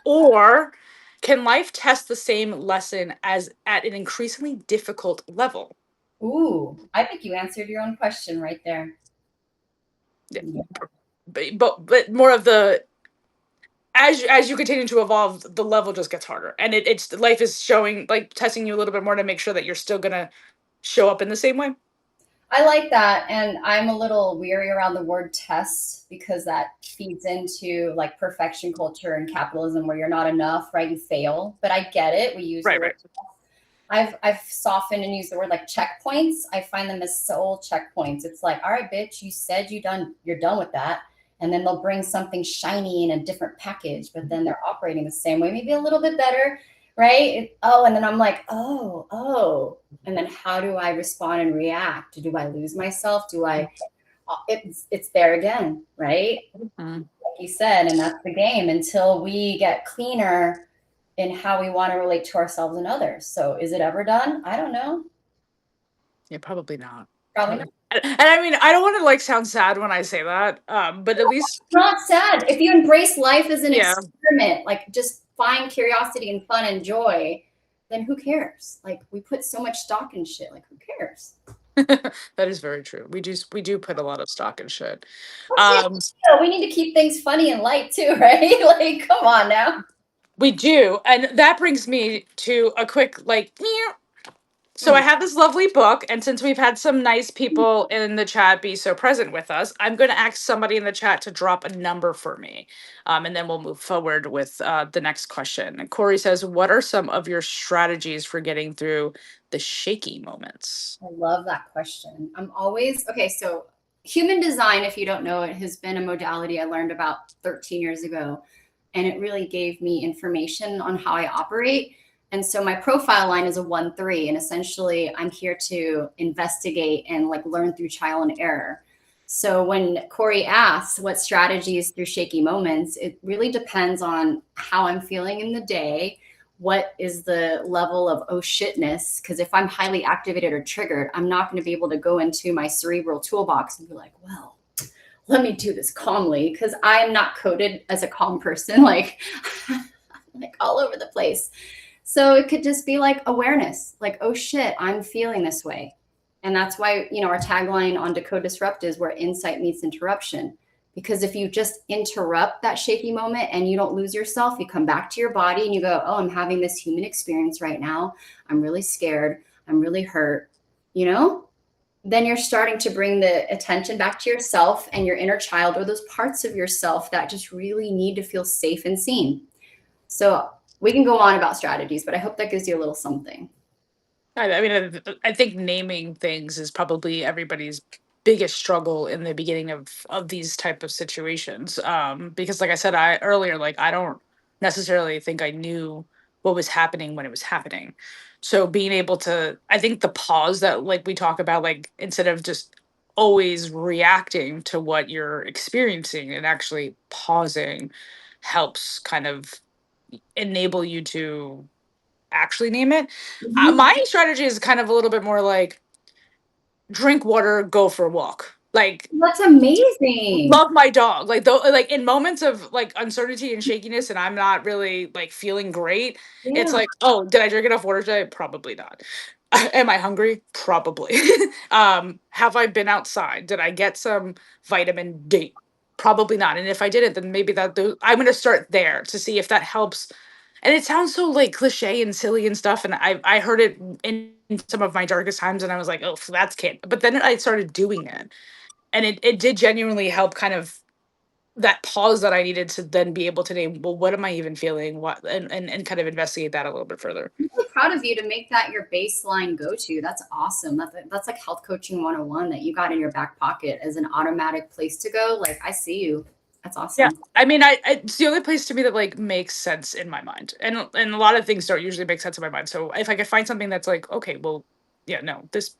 Or can life test the same lesson as at an increasingly difficult level? Ooh, I think you answered your own question right there. Yeah. Yeah. But more of the as you continue to evolve, the level just gets harder, and it's life is showing like testing you a little bit more to make sure that you're still gonna show up in the same way. I like that. And I'm a little weary around the word test because that feeds into like perfection culture and capitalism where you're not enough, right? You fail. But I get it. We use the Right, word. right. I've softened and used the word like checkpoints. I find them as soul checkpoints. It's like, all right, bitch, you said you're done with that. And then they'll bring something shiny in a different package, but then they're operating the same way, maybe a little bit better, right? Oh, and then I'm like, oh. And then how do I respond and react? Do I lose myself? It's there again, right? Mhm. Like you said, and that's the game until we get cleaner in how we want to relate to ourselves and others. So is it ever done? I don't know. Yeah, probably not. Probably Probably. not. And I mean, I don't want to like sound sad when I say that, but at least, It's not sad. If you embrace life as an yeah, experiment, like just find curiosity and fun and joy, then who cares? Like we put so much stock in shit. Like who cares? that is very true. We do put a lot of stock in shit. What's the Um, idea? We need to keep things funny and light too, right? Like, come on now. we do, and that brings me to a quick like. Meow. So I Mm, have this lovely book, and since we've had some nice people in the chat be so present with us, I'm going to ask somebody in the chat to drop a number for me, and then we'll move forward with the next question. And Corey says, "What are some of your strategies for getting through the shaky moments?" I love that question. I'm always okay. So, human design, if you don't know it, has been a modality I learned about 13 years ago. And it really gave me information on how I operate. And so, my profile line is a 1-3. And essentially, I'm here to investigate and like learn through trial and error. So, when Corey asks what strategies through shaky moments, it really depends on how I'm feeling in the day, what is the level of oh shitness, because if I'm highly activated or triggered, I'm not going to be able to go into my cerebral toolbox and be like, well, let me do this calmly, because I'm not coded as a calm person, like like all over the place. So it could just be like awareness, like oh shit, I'm feeling this way. And that's why, our tagline on Decode Disrupt is where insight meets interruption. Because if you just interrupt that shaky moment and you don't lose yourself, you come back to your body and you go, oh, I'm having this human experience right now. I'm really scared. I'm really hurt. You know, then you're starting to bring the attention back to yourself and your inner child or those parts of yourself that just really need to feel safe and seen. So we can go on about strategies, but I hope that gives you a little something. I mean, I think naming things is probably everybody's biggest struggle in the beginning of these type of situations. Because, like I said, I earlier, like I don't necessarily think I knew what was happening when it was happening. So being able to, I think the pause that like we talk about, like instead of just always reacting to what you're experiencing and actually pausing helps kind of enable you to actually name it. Mhm. My strategy is kind of a little bit more like drink water, go for a walk. Like That's amazing. love my dog. Like though like in moments of like uncertainty and shakiness and I'm not really like feeling great, it's Yeah. like, "Oh, did I drink enough water today? Probably not." Am I hungry? Probably. Have I been outside? Did I get some vitamin D? Probably not. And if I didn't, then maybe I'm going to start there to see if that helps And it sounds so like cliche and silly and stuff. And I heard it in some of my darkest times, and I was like, oh, so that's kid. But then I started doing it, and it did genuinely help kind of that pause that I needed to then be able to name, well, what am I even feeling? What and kind of investigate that a little bit further. I'm really proud of you to make that your baseline go-to. That's awesome. That's like health coaching 101 that you got in your back pocket as an automatic place to go. Like, I see you. That's Yeah, awesome. I mean, it's the only place to me that like makes sense in my mind, and a lot of things don't usually make sense in my mind. So if I could find something that's like, okay, well, yeah, no, this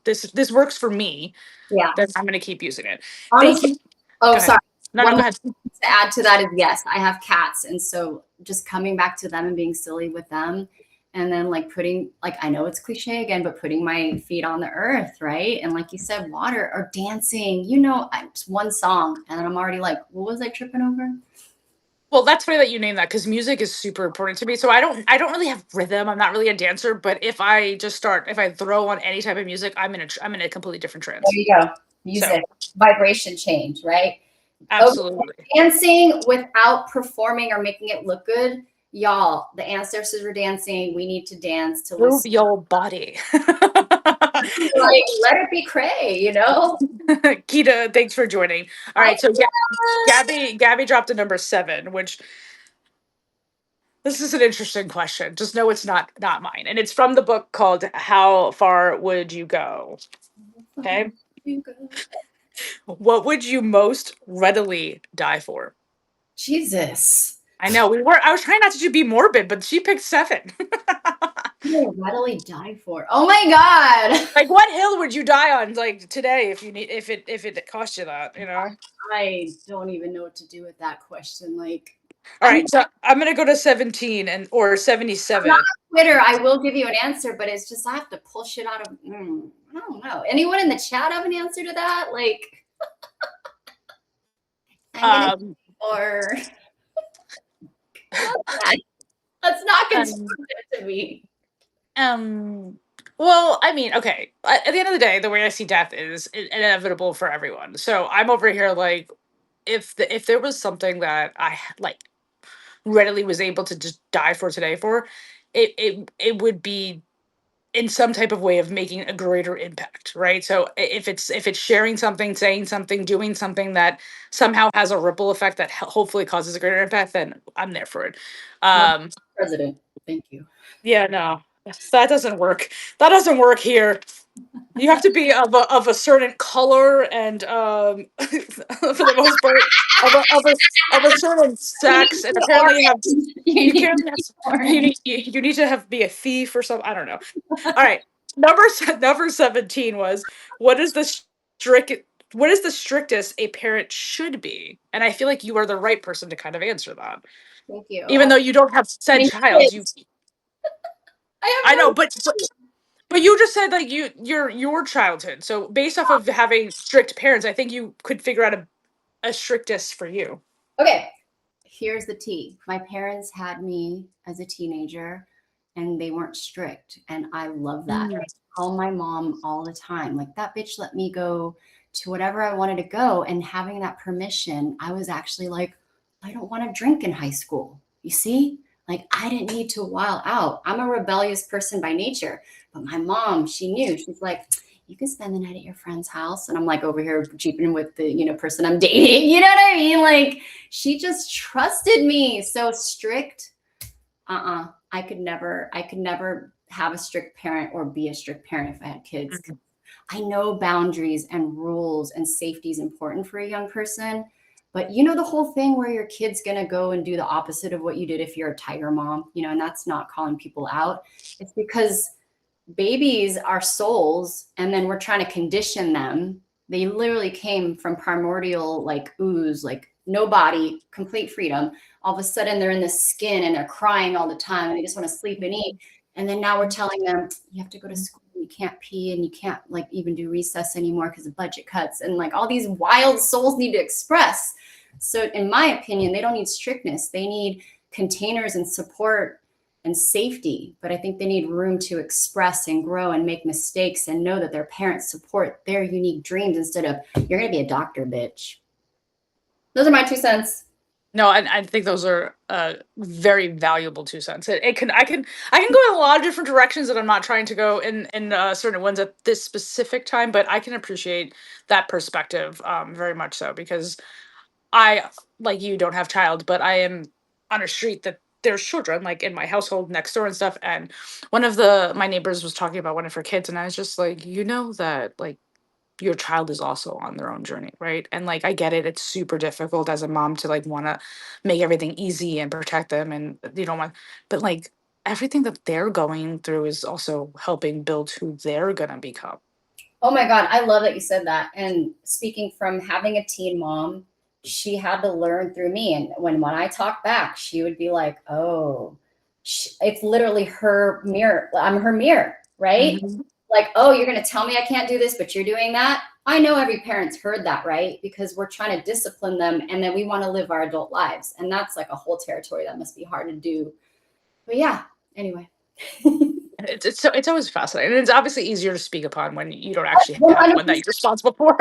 works for me, Yeah. then I'm gonna keep using it. Thank Honestly, you. oh, Go ahead. sorry. No, no, One go ahead. to add to that is yes, I have cats. And so just coming back to them and being silly with them and then like putting, like, I know it's cliche again, but putting my feet on the earth, right? And like you said, water or dancing, just one song. And then I'm already like, what was I tripping over? Well, that's funny that you name that because music is super important to me. So I don't really have rhythm. I'm not really a dancer, but if I throw on any type of music, I'm in a completely different There trance. you go. So Music, vibration change, right? Okay, absolutely. dancing without performing or making it look good. Y'all, the ancestors were dancing. We need to dance to Move listen. your body. Like, let it be cray, Kita, thanks for joining. All I right, so Gabby dropped a number 7, which this is an interesting question. Just know it's not mine, and it's from the book called "How Far Would You Go?" Okay, what would you most readily die for? Jesus. I know we were. I was trying not to be morbid, but she picked 7. You will readily die for. Oh my God. Like, what hill would you die on, like today, if it cost you that, you know? I don't even know what to do with that question. Like, All I'm right, so I'm gonna go to 17 and or not 77. on Twitter. I will give you an answer, but it's just I have to pull shit out of. I don't know. Anyone in the chat have an answer to that? Like, I'm gonna Um, or that's not um, constructive to me. um, well, I mean, okay. At the end of the day, the way I see death is inevitable for everyone. So I'm over here like, if there was something that like readily was able to just die for today for, it would be in some type of way of making a greater impact, right? So if it's sharing something, saying something, doing something that somehow has a ripple effect that hopefully causes a greater impact, then I'm there for it. No, Um, president. Thank you. yeah, no, that doesn't work. That doesn't work here. You have to be of a certain color and for the most part of a certain You need sex, to and be apparently you have orange. You you need to can't be orange. you need to have be a thief or something. I don't know. All right. Number 17 was, what is the strict what is the strictest a parent should be? And I feel like you are the right person to kind of answer that. Thank you. Even though you don't have said Having child, you kids. I I have know, no. but you just said like your childhood. So based off of having strict parents, I think you could figure out a strictest for you. Okay, here's the tea. My parents had me as a teenager and they weren't strict. And I love that. Mm. I tell my mom all the time, like, that bitch let me go to whatever I wanted to go. And having that permission, I was actually like, I don't want to drink in high school. You see? Like, I didn't need to wild out. I'm a rebellious person by nature. But my mom, she knew. She's like, you can spend the night at your friend's house. And I'm like over here cheaping with the, person I'm dating. You know what I mean? Like, she just trusted me. So strict. I could never have a strict parent or be a strict parent if I had kids. Mhm. I know boundaries and rules and safety is important for a young person. But the whole thing where your kid's going to go and do the opposite of what you did if you're a tiger mom, and that's not calling people out. It's because babies are souls and then we're trying to condition them. They literally came from primordial like ooze, like no body, complete freedom. All of a sudden they're in the skin and they're crying all the time and they just want to sleep and eat. And then now we're telling them you have to go to school, you can't pee, and you can't like even do recess anymore because of budget cuts, and like all these wild souls need to express. So in my opinion, they don't need strictness, they need containers and support and safety, but I think they need room to express and grow and make mistakes and know that their parents support their unique dreams instead of, you're going to be a doctor, bitch. Those are my 2 cents. No, and I think those are very valuable 2 cents. I can go in a lot of different directions, and I'm not trying to go in certain ones at this specific time, but I can appreciate that perspective very much so because I, like you, don't have child, but I am on a street that there's children like in my household next door and stuff. And one of the my neighbors was talking about one of her kids, and I was just like, you know that like your child is also on their own journey, right? And like I get it, it's super difficult as a mom to like want to make everything easy and protect them, and you don't want, but like everything that they're going through is also helping build who they're gonna become. Oh my God, I love that you said that. And speaking from having a teen mom, she had to learn through me. And when I talk back, she would be like, "Oh, it's literally her mirror. I'm her mirror, right? Mhm. Like, oh, you're gonna tell me I can't do this, but you're doing that." I know every parent's heard that, right? Because we're trying to discipline them, and then we want to live our adult lives, and that's like a whole territory that must be hard to do. But yeah, anyway. It's always fascinating. And it's obviously easier to speak upon when you don't actually have one that 100%. you're responsible for.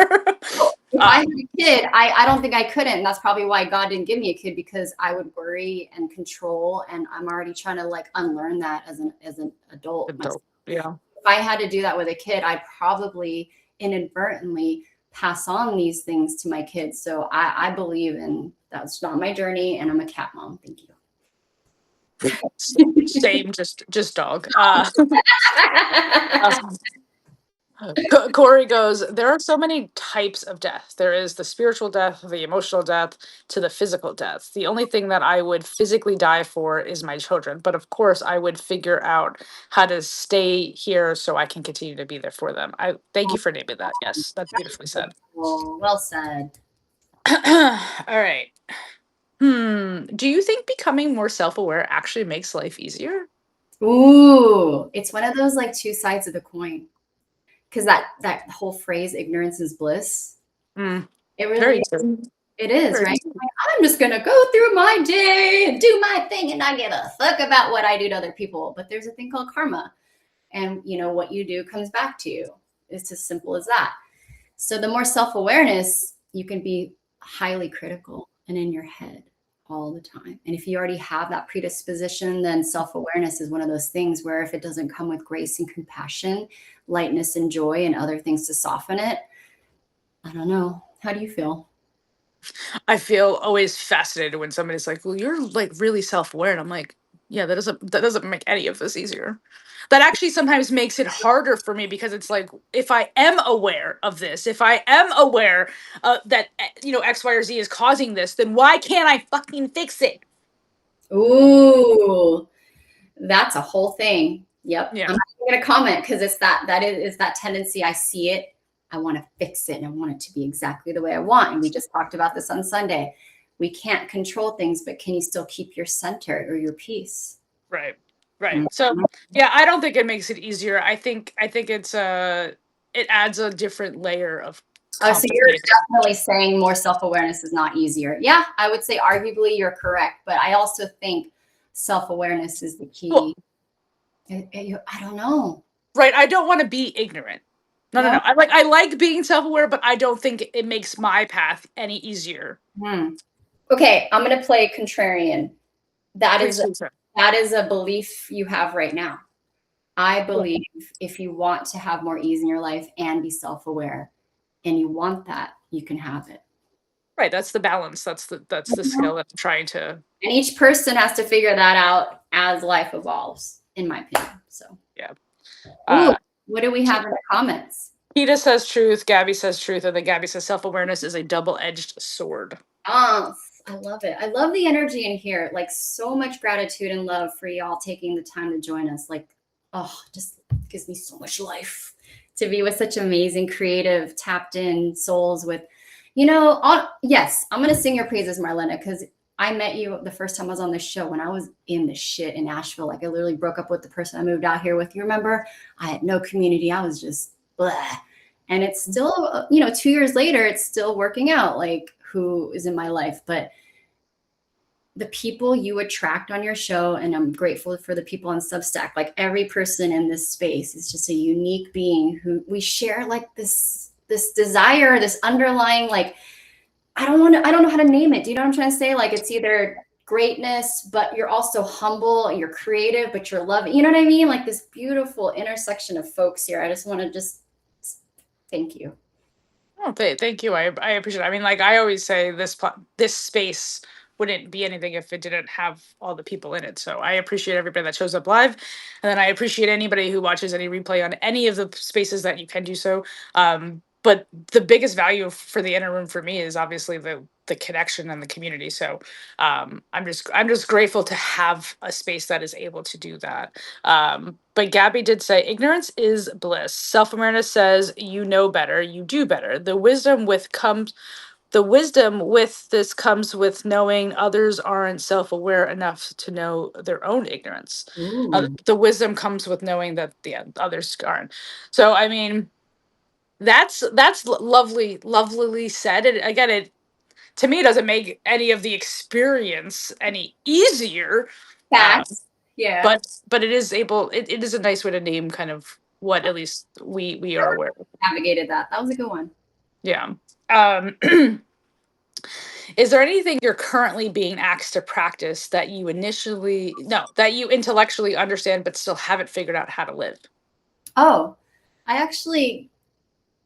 If I uh, had a kid, I don't think I couldn't. And that's probably why God didn't give me a kid, because I would worry and control. And I'm already trying to like unlearn that as an adult myself. adult, yeah. If I had to do that with a kid, I'd probably inadvertently pass on these things to my kids. So I believe in that's not my journey, and I'm a cat mom. Thank Same, just dog. you. Um, Corey goes, there are so many types of death. There is the spiritual death, the emotional death, to the physical death. The only thing that I would physically die for is my children. But of course, I would figure out how to stay here so I can continue to be there for them. I thank you for naming that. Yes, that's beautifully said. Well said. All right. Do you think becoming more self aware actually makes life easier? Ooh, it's one of those like two sides of the coin. Because that whole phrase, ignorance is bliss, Mm, it really very true. it is, Very right? true. Like, I'm just gonna go through my day and do my thing and not give a fuck about what I do to other people. But there's a thing called karma, and what you do comes back to you. It's as simple as that. So the more self-awareness, you can be highly critical and in your head all the time. And if you already have that predisposition, then self-awareness is one of those things where if it doesn't come with grace and compassion, lightness and joy and other things to soften it, I don't know. How do you feel? I feel always fascinated when somebody's like, "Well, you're like really self-aware," and I'm like, "Yeah, that doesn't make any of this easier." That actually sometimes makes it harder for me because it's like, if I am aware of this, if I am aware that X, Y, or Z is causing this, then why can't I fucking fix it? Ooh, that's a whole thing. Yep. Yeah, I'm not even gonna comment because it's that tendency. I see it. I want to fix it and I want it to be exactly the way I want. And we just talked about this on Sunday. We can't control things, but can you still keep your center or your peace? right, right. Mhm. So yeah, I don't think it makes it easier. I think it adds a different layer of Oh, so you're complicated. definitely saying more self-awareness is not easier. Yeah, I would say arguably you're correct, but I also think self-awareness is the Well, key. I don't know. right, I don't wanna be ignorant. No, no, No? no. I like being self-aware, but I don't think it makes my path any easier. Hmm. Okay, I'm gonna play contrarian. That Please is do so. that is a belief you have right now. I Right, believe if you want to have more ease in your life and be self-aware and you want that, you can have it. right, that's the balance, that's the skill that I'm trying to. And each person has to figure that out as life evolves, in my opinion. So, Yeah. ooh, Uh, what do we have in the comments? Peter says truth, Gabby says truth, and then Gabby says self-awareness is a double-edged sword. Oh, I love it. I love the energy in here. Like so much gratitude and love for y'all taking the time to join us. Like, oh, just gives me so much life to be with such amazing, creative, tapped in souls with, yes, I'm going to sing your praises, Marlena, because I met you the first time I was on this show when I was in the shit in Nashville. Like I literally broke up with the person I moved out here with. You remember? I had no community. I was just blah. And it's still, 2 years later, it's still working out. Like who is in my life, but the people you attract on your show, and I'm grateful for the people on Substack. Like every person in this space is just a unique being who we share like this desire, this underlying like I don't know how to name it. Do you know what I'm trying to say? Like it's either greatness, but you're also humble and you're creative, but you're loving. You know what I mean? Like this beautiful intersection of folks here. I just want to just thank you. Oh, thank you. I appreciate it. I mean, like I always say, this space wouldn't be anything if it didn't have all the people in it. So I appreciate everybody that shows up live, and then I appreciate anybody who watches any replay on any of the spaces that you can do so. But the biggest value for the inner room for me is obviously the connection and the community. So I'm just grateful to have a space that is able to do that. But Gabby did say ignorance is bliss. Self-awareness says you know better, you do better. The wisdom with this comes with knowing others aren't self-aware enough to know their own ignorance. Ooh. The wisdom comes with knowing that the others aren't. So I mean, lovely, lovelily said. And again, it to me doesn't make any of the experience any easier. Uh, Facts. Yeah. but it is a nice way to name kind of what at least we are aware of. Navigated that. That was a good one. Yeah. um is there anything you're currently being asked to practice that you initially no that you intellectually understand but still haven't figured out how to live? Oh, I actually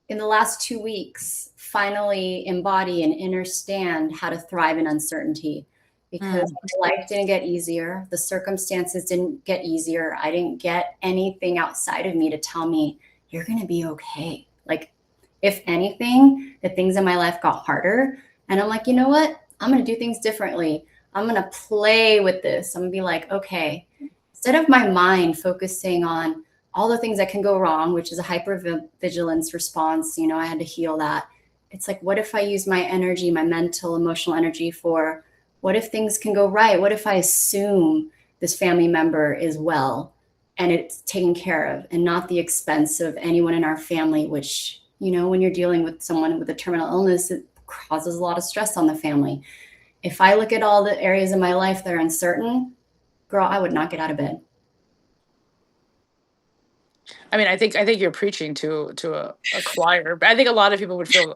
in the last 2 weeks finally embody and understand how to thrive in uncertainty because Mm. life didn't get easier. The circumstances didn't get easier. I didn't get anything outside of me to tell me you're going to be okay. Like, if anything, the things in my life got harder. And I'm like, you know what? I'm going to do things differently. I'm going to play with this. I'm going to be like, okay, instead of my mind focusing on all the things that can go wrong, which is a hypervigilance response. You know, I had to heal that. It's like, what if I use my energy, my mental, emotional energy for what if things can go right? What if I assume this family member is well and it's taken care of and not the expense of anyone in our family, which, you know, when you're dealing with someone with a terminal illness, it causes a lot of stress on the family. If I look at all the areas in my life that are uncertain, girl, I would not get out of bed. I mean, I think you're preaching to a choir, but I think a lot of people would feel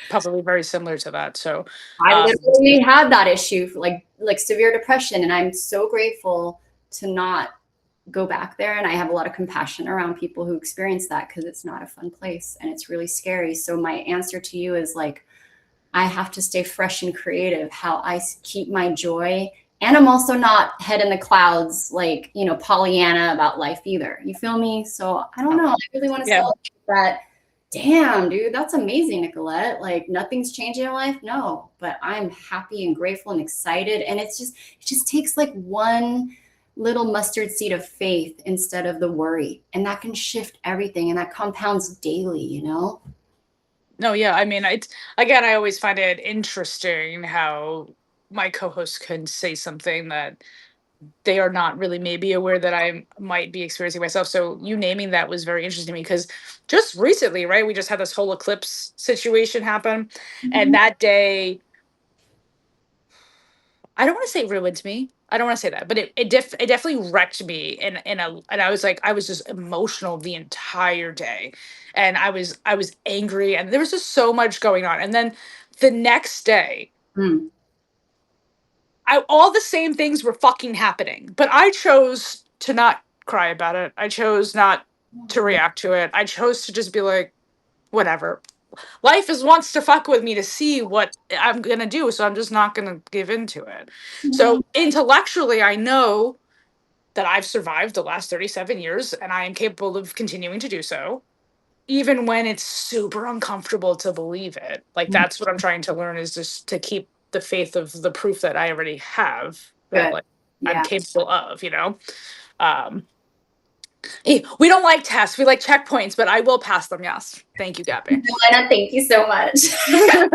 probably very similar to that. So I um literally had that issue, like severe depression, and I'm so grateful to not go back there. And I have a lot of compassion around people who experience that because it's not a fun place and it's really scary. So my answer to you is like, I have to stay fresh and creative. How I keep my joy, and I'm also not head in the clouds, like you know, Pollyanna about life either. You feel me? So I don't know. I really want to yeah. celebrate that. Damn, dude, that's amazing, Nicolette. Like nothing's changing in life. No, but I'm happy and grateful and excited. And it just takes like one little mustard seed of faith instead of the worry. And that can shift everything and that compounds daily, you know? No, yeah. I mean, again, I always find it interesting how my co-host can say something that they are not really maybe aware that I might be experiencing myself. So you naming that was very interesting to me because just recently, right, we just had this whole eclipse situation happen, and Mhm. that day, I don't want to say ruined me. I don't want to say that, but it definitely wrecked me and I was like I was just emotional the entire day, and I was angry, and there was just so much going on, and then the next day Mm. all the same things were fucking happening, but I chose to not cry about it. I chose not to react to it. I chose to just be like, whatever. Life is wants to fuck with me to see what I'm gonna do, so I'm just not gonna give into it. Yeah. So intellectually, I know that I've survived the last 37 years and I am capable of continuing to do so, even when it's super uncomfortable to believe it. Like that's what I'm trying to learn is just to keep the faith of the proof that I already have that Good. like I'm Yeah. capable of, Um we don't like tests, we like checkpoints, but I will pass them, yes. Thank you, Gabby. Elena, thank you so much. Of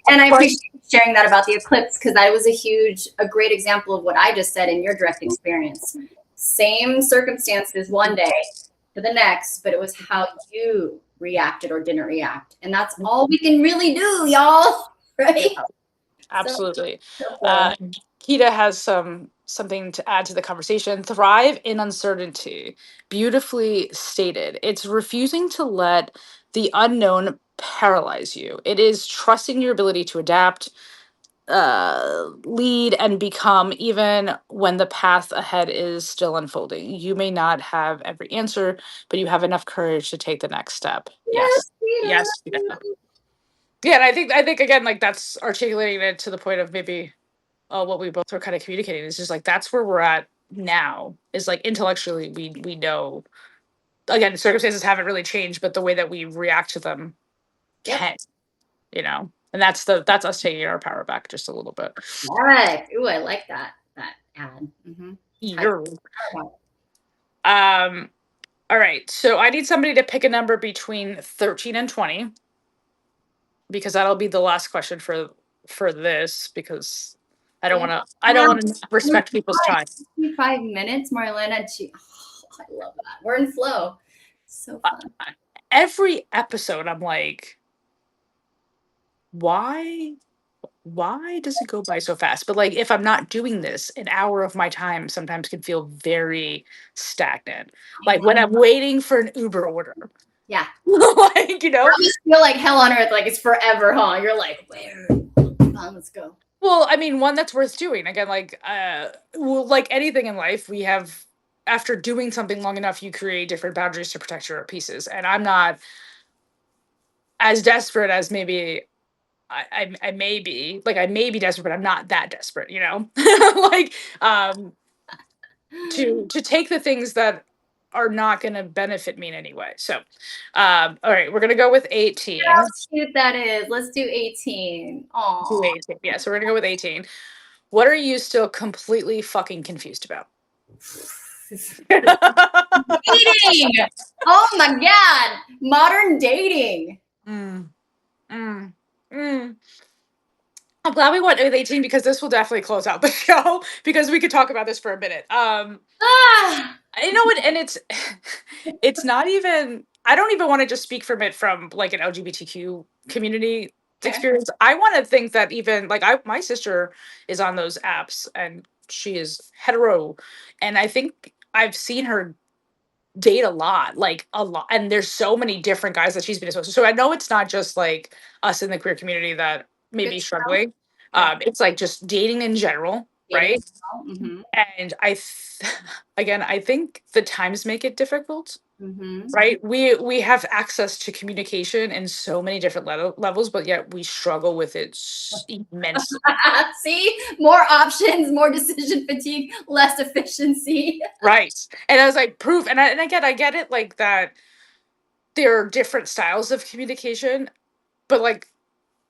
And I course. appreciate you sharing that about the eclipse because that was a great example of what I just said in your direct experience. Same circumstances one day to the next, but it was how you reacted or didn't react. And that's all we can really do, y'all. Yeah, Right? So absolutely. simple. Uh, Kita has something to add to the conversation. Thrive in uncertainty. Beautifully stated. It's refusing to let the unknown paralyze you. It is trusting your ability to adapt, lead, and become, even when the path ahead is still unfolding. You may not have every answer, but you have enough courage to take the next step. Yes. Yes, Peter. Yes. Yeah. Yeah, and I think again, like that's articulating it to the point of maybe what we both are kind of communicating is just like that's where we're at now. Is like intellectually we know, again, circumstances haven't really changed, but the way that we react to them Yep. can, you know. And that's us taking our power back just a little bit. Yes. Ooh, I like that ad. Mm-hmm. Type. You're um all right. So I need somebody to pick a number between 13 and 20 because that'll be the last question for this because I don't want to We're respect people's time. 55 minutes, Marlena. Oh, I love that. We're in flow. So Uh, fun. every episode I'm like, why does it go by so fast? But like if I'm not doing this, an hour of my time sometimes can feel very stagnant. I Like when know. I'm waiting for an Uber order. Yeah. Like, you know? I just feel like hell on earth, like it's forever, huh? You're like, where? Come on, let's go. Well, I mean, one that's worth doing. Again, like well, like anything in life, we have after doing something long enough, you create different boundaries to protect your pieces. And I'm not as desperate as maybe I may be. Like I may be desperate, but I'm not that desperate, you know? Like to take the things that are not going to benefit me in any way. So, all right, we're going to go with 18. How cute that is. Let's do 18. Do Aw. 18. Yeah, so we're going to go with 18. What are you still completely fucking confused about? Dating. Oh my God. Modern dating. Mm, mm, mm. I'm glad we went with 18 because this will definitely close out the show because we could talk about this for a minute. Ah. You know what? And it's not even. I don't even want to just speak from it from like an LGBTQ community Okay. experience. I want to think that even like my sister is on those apps and she is hetero, and I think I've seen her date a lot, and there's so many different guys that she's been exposed to. So I know it's not just like us in the queer community that may Good be to know. struggling. Good. It's like just dating in general, Dating right? as well. Mm-hmm. And again, I think the times make it difficult, Mm-hmm. right? We have access to communication in so many different levels, but yet we struggle with it immensely. See, more options, more decision fatigue, less efficiency. Right. And I was like, proof. And again, I get it, like that there are different styles of communication, but like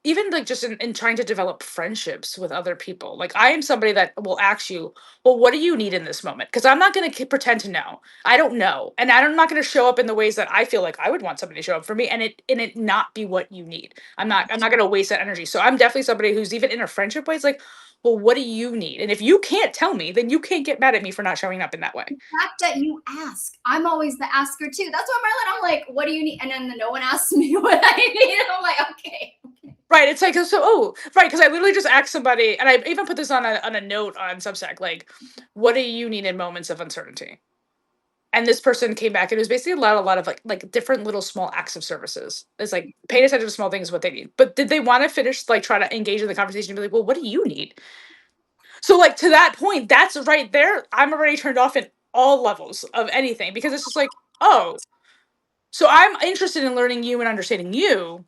even like just in trying to develop friendships with other people, like I am somebody that will ask you, well, what do you need in this moment, because I'm not going to pretend to know. I don't know, and I'm not going to show up in the ways that I feel like I would want somebody to show up for me, and it not be what you need. I'm not going to waste that energy. So I'm definitely somebody who's even in a friendship way, it's like, well, what do you need? And if you can't tell me, then you can't get mad at me for not showing up in that way. Fact that you ask. I'm always the asker too. That's why Marlon, I'm like, what do you need? And then no one asks me what I need. And I'm like, okay. Right. It's like, so, oh, right. Because I literally just asked somebody, and I even put this on a note on Substack, like, what do you need in moments of uncertainty? And this person came back, and it was basically a lot of like different little small acts of services. It's like paying attention to small things is what they need. But did they want to finish, like, try to engage in the conversation and be like, well, what do you need? So, like, to that point, that's right there. I'm already turned off in all levels of anything because it's just like, oh, so I'm interested in learning you and understanding you,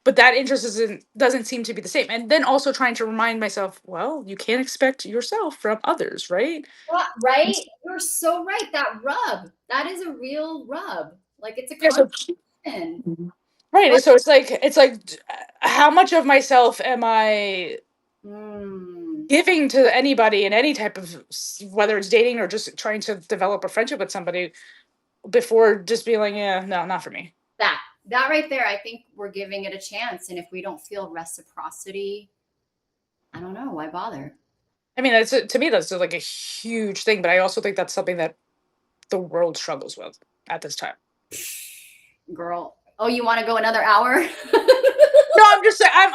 but that interest doesn't seem to be the same. And then also trying to remind myself, well, you can't expect yourself from others, right? Right? You're so right. That rub. That is a real rub. Like it's a Yeah, so connection. right. What? So how much of myself am I Mm, giving to anybody in any type of whether it's dating or just trying to develop a friendship with somebody before just being like, yeah, no, not for me. that right there, I think we're giving it a chance. And if we don't feel reciprocity, I don't know, why bother? I mean, to me, that's like a huge thing, but I also think that's something that the world struggles with at this time. Girl. Oh, you want to go another hour? No, I'm just saying. I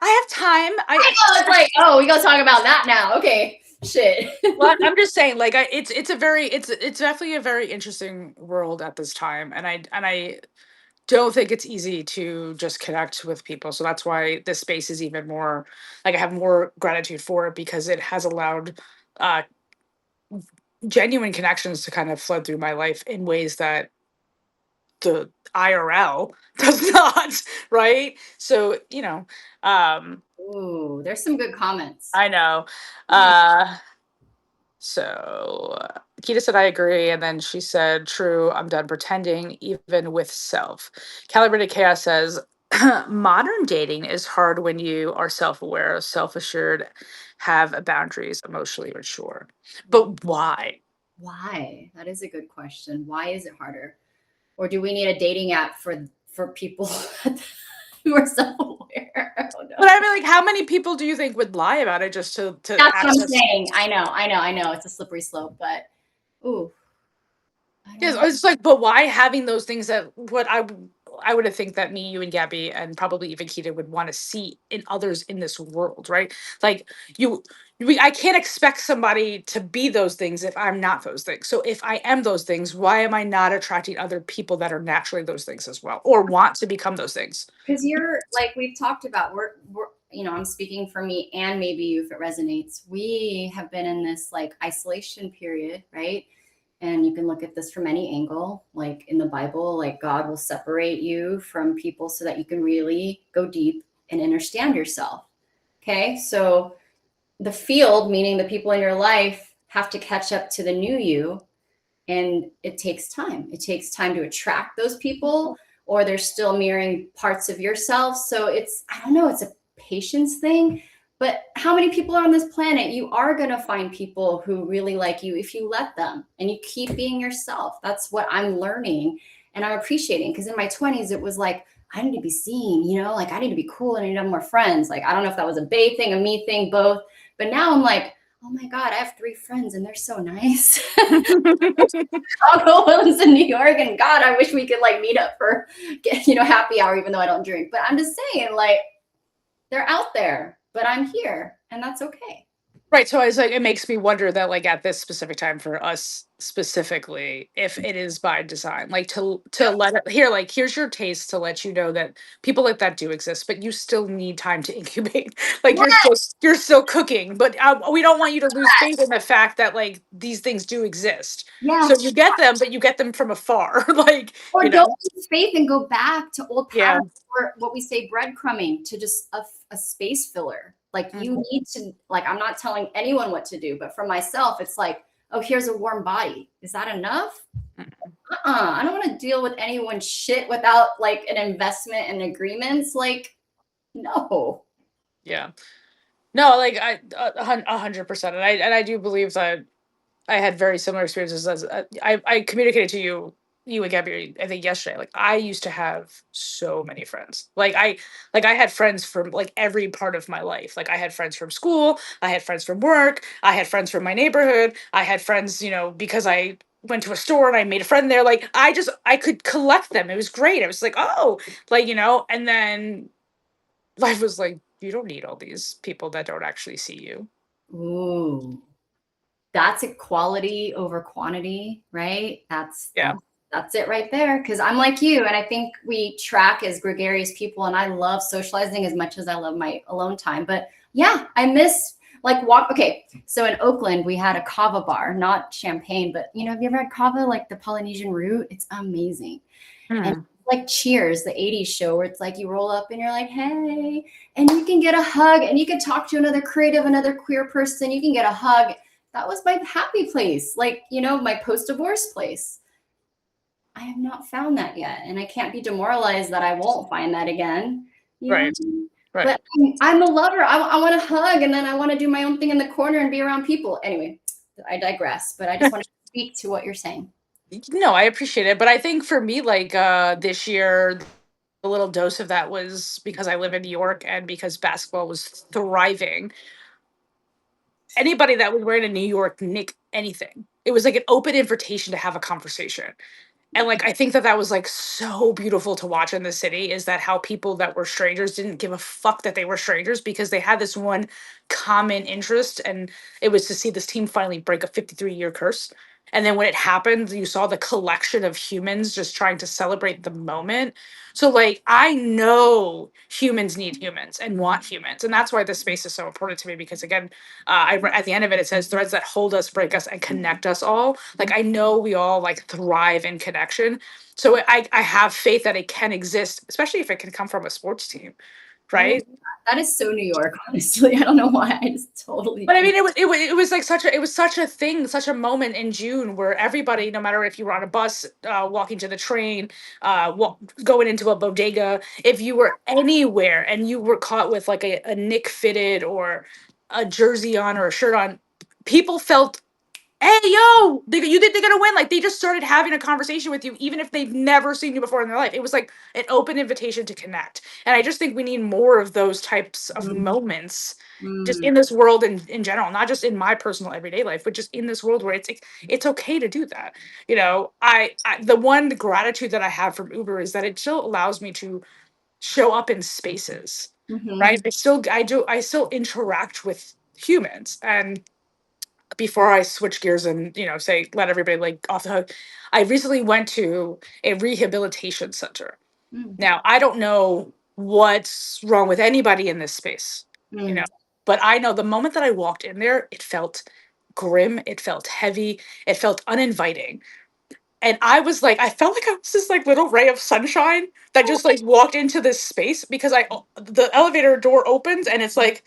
have time. I know it's like, oh, we gonna talk about that now. Okay, shit. Well, I'm just saying, like, it's definitely a very interesting world at this time, and I don't think it's easy to just connect with people. So that's why this space is even more like I have more gratitude for it because it has allowed uh genuine connections to kind of flood through my life in ways that the IRL does not, right? So, Ooh, there's some good comments. I know. Mm. Uh So Kita said, I agree. And then she said, true, I'm done pretending, even with self. Calibrated Chaos says, modern dating is hard when you are self aware, self assured, have boundaries, emotionally mature. But why? Why? That is a good question. Why is it harder? Or do we need a dating app for people who are self-aware? I don't But know. I mean, like, how many people do you think would lie about it just to That's what I'm access? saying. I know. It's a slippery slope, but ooh, I don't Yes, know. it's like, but why having those things that I would have think that me, you, and Gabby, and probably even Keita would want to see in others in this world, right? Like you, I can't expect somebody to be those things if I'm not those things. So if I am those things, why am I not attracting other people that are naturally those things as well, or want to become those things? Because you're like we've talked about, we're I'm speaking for me and maybe you if it resonates. We have been in this like isolation period, right? And you can look at this from any angle. Like in the Bible, like God will separate you from people so that you can really go deep and understand yourself. Okay. So the field, meaning the people in your life, have to catch up to the new you. And it takes time. It takes time to attract those people, or they're still mirroring parts of yourself. So I don't know, it's a patience thing. But how many people are on this planet? You are going to find people who really like you if you let them and you keep being yourself. That's what I'm learning and I'm appreciating. Because in my 20s, it was like, I need to be seen, like I need to be cool and I need to have more friends. Like, I don't know if that was a babe thing, a me thing, both. But now I'm like, oh my God, I have 3 friends and they're so nice. Chicago, one's in New York, and God, I wish we could like meet up for happy hour, even though I don't drink. But I'm just saying, like, they're out there, but I'm here, and that's okay. Right. So I was like, it makes me wonder that, like, at this specific time for us specifically, if it is by design, like to let it here, like, here's your taste to let you know that people like that do exist, but you still need time to incubate. Like, Yeah, you're still cooking, but we don't want you to lose faith in the fact that like these things do exist. yeah. So you get them, but you get them from afar. Like, Or don't lose faith and go back to old yeah. patterns, or what we say, breadcrumbing, to just a space filler. Like you Mhm. need to, like, I'm not telling anyone what to do, but for myself, it's like, oh, here's a warm body. Is that enough? I don't want to deal with anyone's shit without like an investment and agreements. Like, no. Yeah. No, like, 100%, and I do believe that I had very similar experiences as I communicated to you and Gabby, I think yesterday. Like, I used to have so many friends. Like I had friends from like every part of my life. Like, I had friends from school, I had friends from work, I had friends from my neighborhood, I had friends, because I went to a store and I made a friend there. Like, I could collect them. It was great. I was like, oh, like, and then life was like, you don't need all these people that don't actually see you. Ooh, that's a quality over quantity, right? That's Yeah. that's it right there. Because I'm like you, and I think we track as gregarious people, and I love socializing as much as I love my alone time. But yeah, I miss like walk. Okay, so in Oakland, we had a kava bar, not champagne, but have you ever had kava, like the Polynesian root? It's amazing. And Hmm. like Cheers, the 80s show, where it's like you roll up and you're like, hey, and you can get a hug and you can talk to another creative, another queer person. You can get a hug. That was my happy place, like, my post divorce place. I have not found that yet. And I can't be demoralized that I won't find that again, you know? Right. Right. But I'm a lover. I want to hug, and then I want to do my own thing in the corner and be around people. Anyway, I digress, but I just want to speak to what you're saying. No, I appreciate it. But I think for me, like, this year, a little dose of that was because I live in New York and because basketball was thriving. Anybody that was wearing a New York Nick anything, it was like an open invitation to have a conversation. And like, I think that that was like so beautiful to watch in the city, is that how people that were strangers didn't give a fuck that they were strangers because they had this one common interest, and it was to see this team finally break a 53-year curse. And then when it happened, you saw the collection of humans just trying to celebrate the moment. So, like, I know humans need humans and want humans. And that's why this space is so important to me because, again, at the end of it, it says threads that hold us, break us, and connect us all. Like, I know we all like thrive in connection. So, I have faith that it can exist, especially if it can come from a sports team, Oh, right? that is so New York, honestly. I don't know why. I just totally But I can. mean, it was like such a thing, such a moment in June where everybody, no matter if you were on a bus, walking to the train, going into a bodega, if you were anywhere and you were caught with like a Nick fitted or a jersey on or a shirt on, people felt, hey yo, you think they're gonna win? Like they just started having a conversation with you, even if they've never seen you before in their life. It was like an open invitation to connect, and I just think we need more of those types of Mm, moments, just mm, in this world in general, not just in my personal everyday life, but just in this world where it's okay to do that. You know, the one gratitude that I have from Uber is that it still allows me to show up in spaces, mhm, right? I still interact with humans and before I switch gears and say let everybody like off the hook, I recently went to a rehabilitation center. mm, Now I don't know what's wrong with anybody in this space, you know, mm. but I know the moment that I walked in there, it felt grim, it felt heavy, it felt uninviting, and I was like, I felt like I was this like little ray of sunshine that just like walked into this space because the elevator door opens and it's like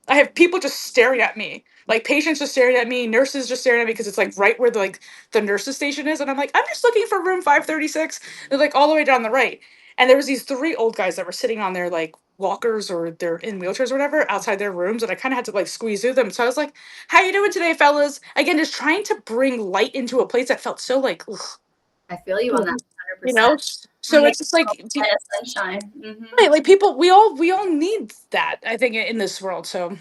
I have people just staring at me, like patients just staring at me, nurses just staring at me because it's like right where the nurses station is, and I'm like, I'm just looking for room 536. They're like all the way down the right, and there was these three old guys that were sitting on their like walkers or they're in wheelchairs or whatever outside their rooms, and I kind of had to like squeeze through them. So I was like, "How you doing today, fellas?" Again, just trying to bring light into a place that felt so like, ugh, I feel you on that you 100%. know. We So need it's just like a light of sunshine. Mhm. right, like people, we all need that. I think in this world. So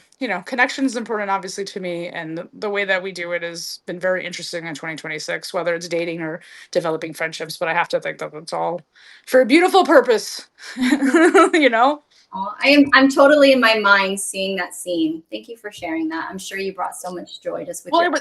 connection is important, obviously, to me, and the way that we do it has been very interesting in 2026, whether it's dating or developing friendships. But I have to think that it's all for a beautiful purpose. you know. Oh, I'm totally in my mind seeing that scene. Thank you for sharing that. I'm sure you brought so much joy just with Well, your.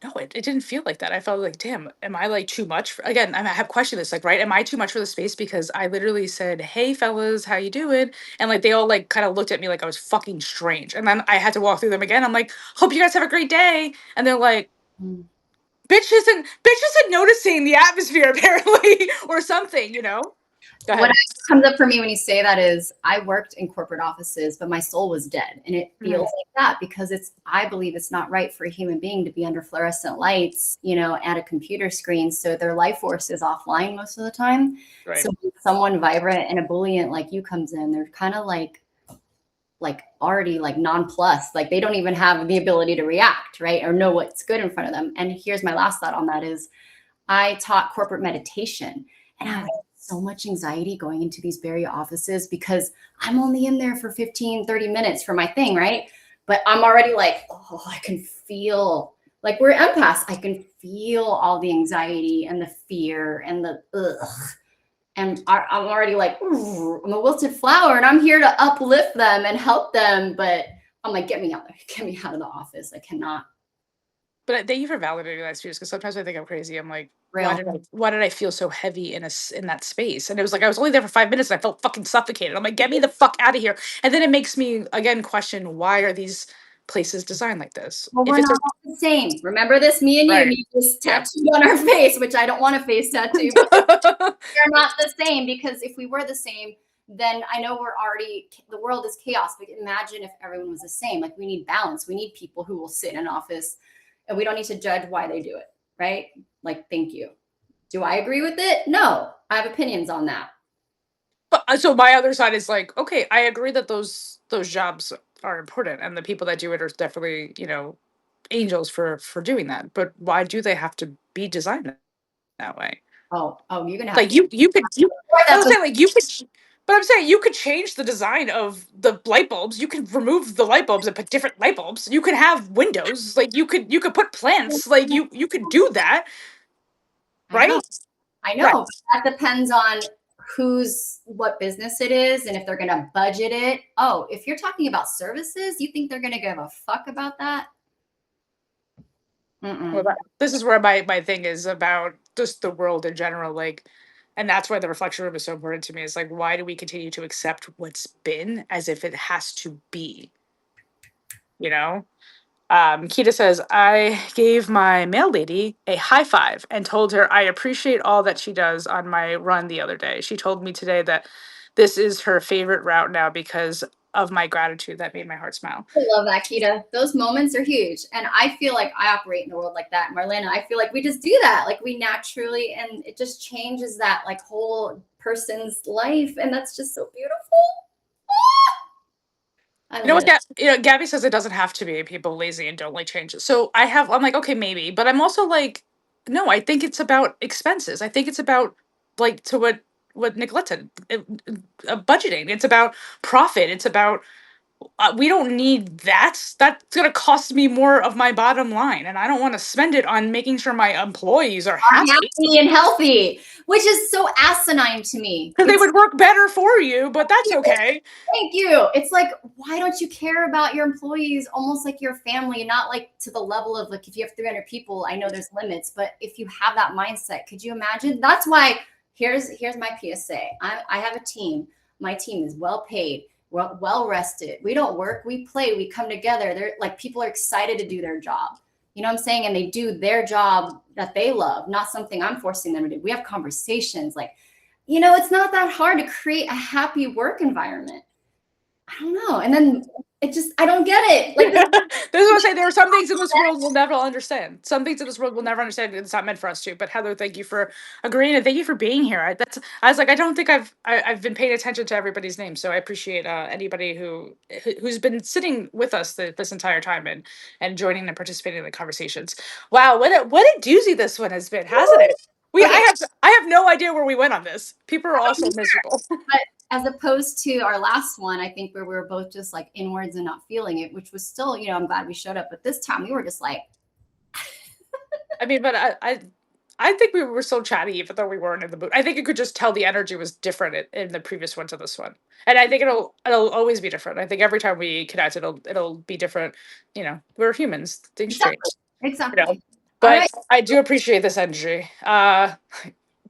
no, it didn't feel like that. I felt like, damn, am I like too much? Again, I have questioned this, like, right? Am I too much for the space? Because I literally said, "Hey, fellas, how you doing?" And like they all like kind of looked at me like I was fucking strange. And then I had to walk through them again. I'm like, "Hope you guys have a great day." And they're like, Mm. "Bitch isn't noticing the atmosphere apparently, or something." Go What ahead. comes up for me when you say that is I worked in corporate offices, but my soul was dead. And it feels Mhm. like that because I believe it's not right for a human being to be under fluorescent lights, at a computer screen. So their life force is offline most of the time. Right. So when someone vibrant and ebullient like you comes in, they're kind of like already like nonplussed. Like they don't even have the ability to react, right? Or know what's good in front of them. And here's my last thought on that is I taught corporate meditation and I Mhm. had so much anxiety going into these very offices because I'm only in there for 15, 30 minutes for my thing, right? But I'm already like, oh, I can feel like we're empaths. I can feel all the anxiety and the fear and the ugh. And I'm already like, I'm a wilted flower and I'm here to uplift them and help them. But I'm like, get me out there, get me out of the office. I cannot. But thank you for validating that, Spears, because sometimes I think I'm crazy. I'm like, Real. why did I feel so heavy in that space? And it was like I was only there for 5 minutes and I felt fucking suffocated. I'm like, get me the fuck out of here. And then it makes me again question, why are these places designed like this? Well, If we're it's a not all the same. Remember this, me and you right, need this yeah. tattooed on our face, which I don't want a face tattoo, but we're not the same because if we were the same, then I know the world is chaos. But imagine if everyone was the same. Like we need balance. We need people who will sit in an office and we don't need to judge why they do it, right? Like, thank you. Do I agree with it? No. I have opinions on that. But so my other side is like, okay, I agree that those jobs are important and the people that do it are definitely, angels for doing that. But why do they have to be designed that way? Oh, you're gonna have Like to you write but I'm that saying like you could but I'm saying you could change the design of the light bulbs. You could remove the light bulbs and put different light bulbs. You could have windows. Like you could put plants. Like you could do that, I know. right? I Right. know. That depends on what business it is and if they're going to budget it. Oh, if you're talking about services, you think they're going to give a fuck about that? Well, Mm-mm. this is where my thing is about just the world in general, like, and that's why the reflection room is so important to me. Is like, why do we continue to accept what's been as if it has to be? You know, Kita says, I gave my mail lady a high five and told her I appreciate all that she does on my run the other day. She told me today that this is her favorite route now because of my gratitude. That made my heart smile. I love that, Kita. Those moments are huge. And I feel like I operate in the world like that. Marlena, I feel like we just do that. Like we naturally, and it just changes that like whole person's life. And that's just so beautiful. I You know love what? it. Gabby says it doesn't have to be people lazy and don't like changes. So I'm like, okay, maybe, but I'm also like, no, I think it's about expenses. I think it's about like to what Nicolette said, budgeting. It's about profit. It's about we don't need that. That's gonna cost me more of my bottom line, and I don't want to spend it on making sure my employees are happy Happy and healthy, which is so asinine to me. because they It's would work better for you. But that's okay. thank you. It's like, why don't you care about your employees almost like your family, not like to the level of like if you have 300 people, I know there's limits, but if you have that mindset, could you imagine? That's why here's my PSA. I have a team. My team is well paid, well rested. We don't work, we play, we come together. They're like people are excited to do their job. You know what I'm saying? And they do their job that they love, not something I'm forcing them to do. We have conversations like, it's not that hard to create a happy work environment. I don't know. And then I don't get it. Like this. This is what I say. There are some things in this world we'll never understand. Some things in this world we'll never understand. It's not meant for us to. But Heather, thank you for agreeing and thank you for being here. I was like, I don't think I've been paying attention to everybody's name, so I appreciate anybody who's been sitting with us this entire time and joining and participating in the conversations. Wow, what a doozy this one has been, hasn't it? Okay. I have no idea where we went on this. People are also miserable. But as opposed to our last one, I think where we were both just like inwards and not feeling it, which was still, I'm glad we showed up. But this time we were just like, I mean, but I think we were so chatty, even though we weren't in the mood. I think you could just tell the energy was different in the previous one to this one, and I think it'll always be different. I think every time we connect, it'll be different. We're humans; things change. exactly, You know, exactly. All but right. I do appreciate this energy.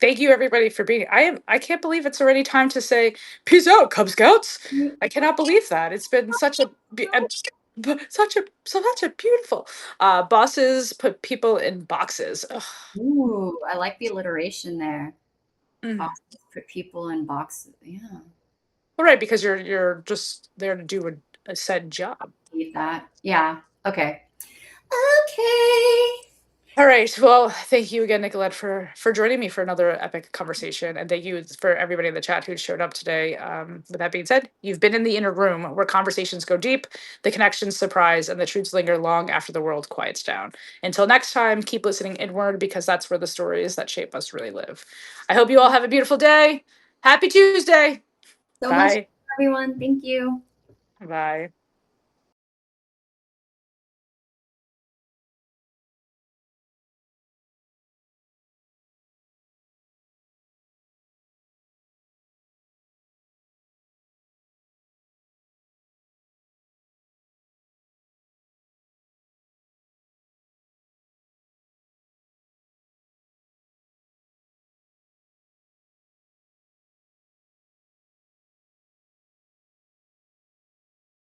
Thank you everybody for being. I can't believe it's already time to say peace out, Cub Scouts. I cannot believe that it's been such a beautiful bosses put people in boxes. Ugh. Ooh, I like the alliteration there. Mm. Boxes, put people in boxes. Yeah. All right, because you're just there to do a said job. Need that. Yeah. Okay. Okay. All right. Well, thank you again, Nicolette, for joining me for another epic conversation, and thank you for everybody in the chat who showed up today. With that being said, you've been in the inner room where conversations go deep, the connections surprise, and the truths linger long after the world quiets down. Until next time, keep listening inward because that's where the stories that shape us really live. I hope you all have a beautiful day. Happy Tuesday. So much, Bye. everyone. Thank you. Bye.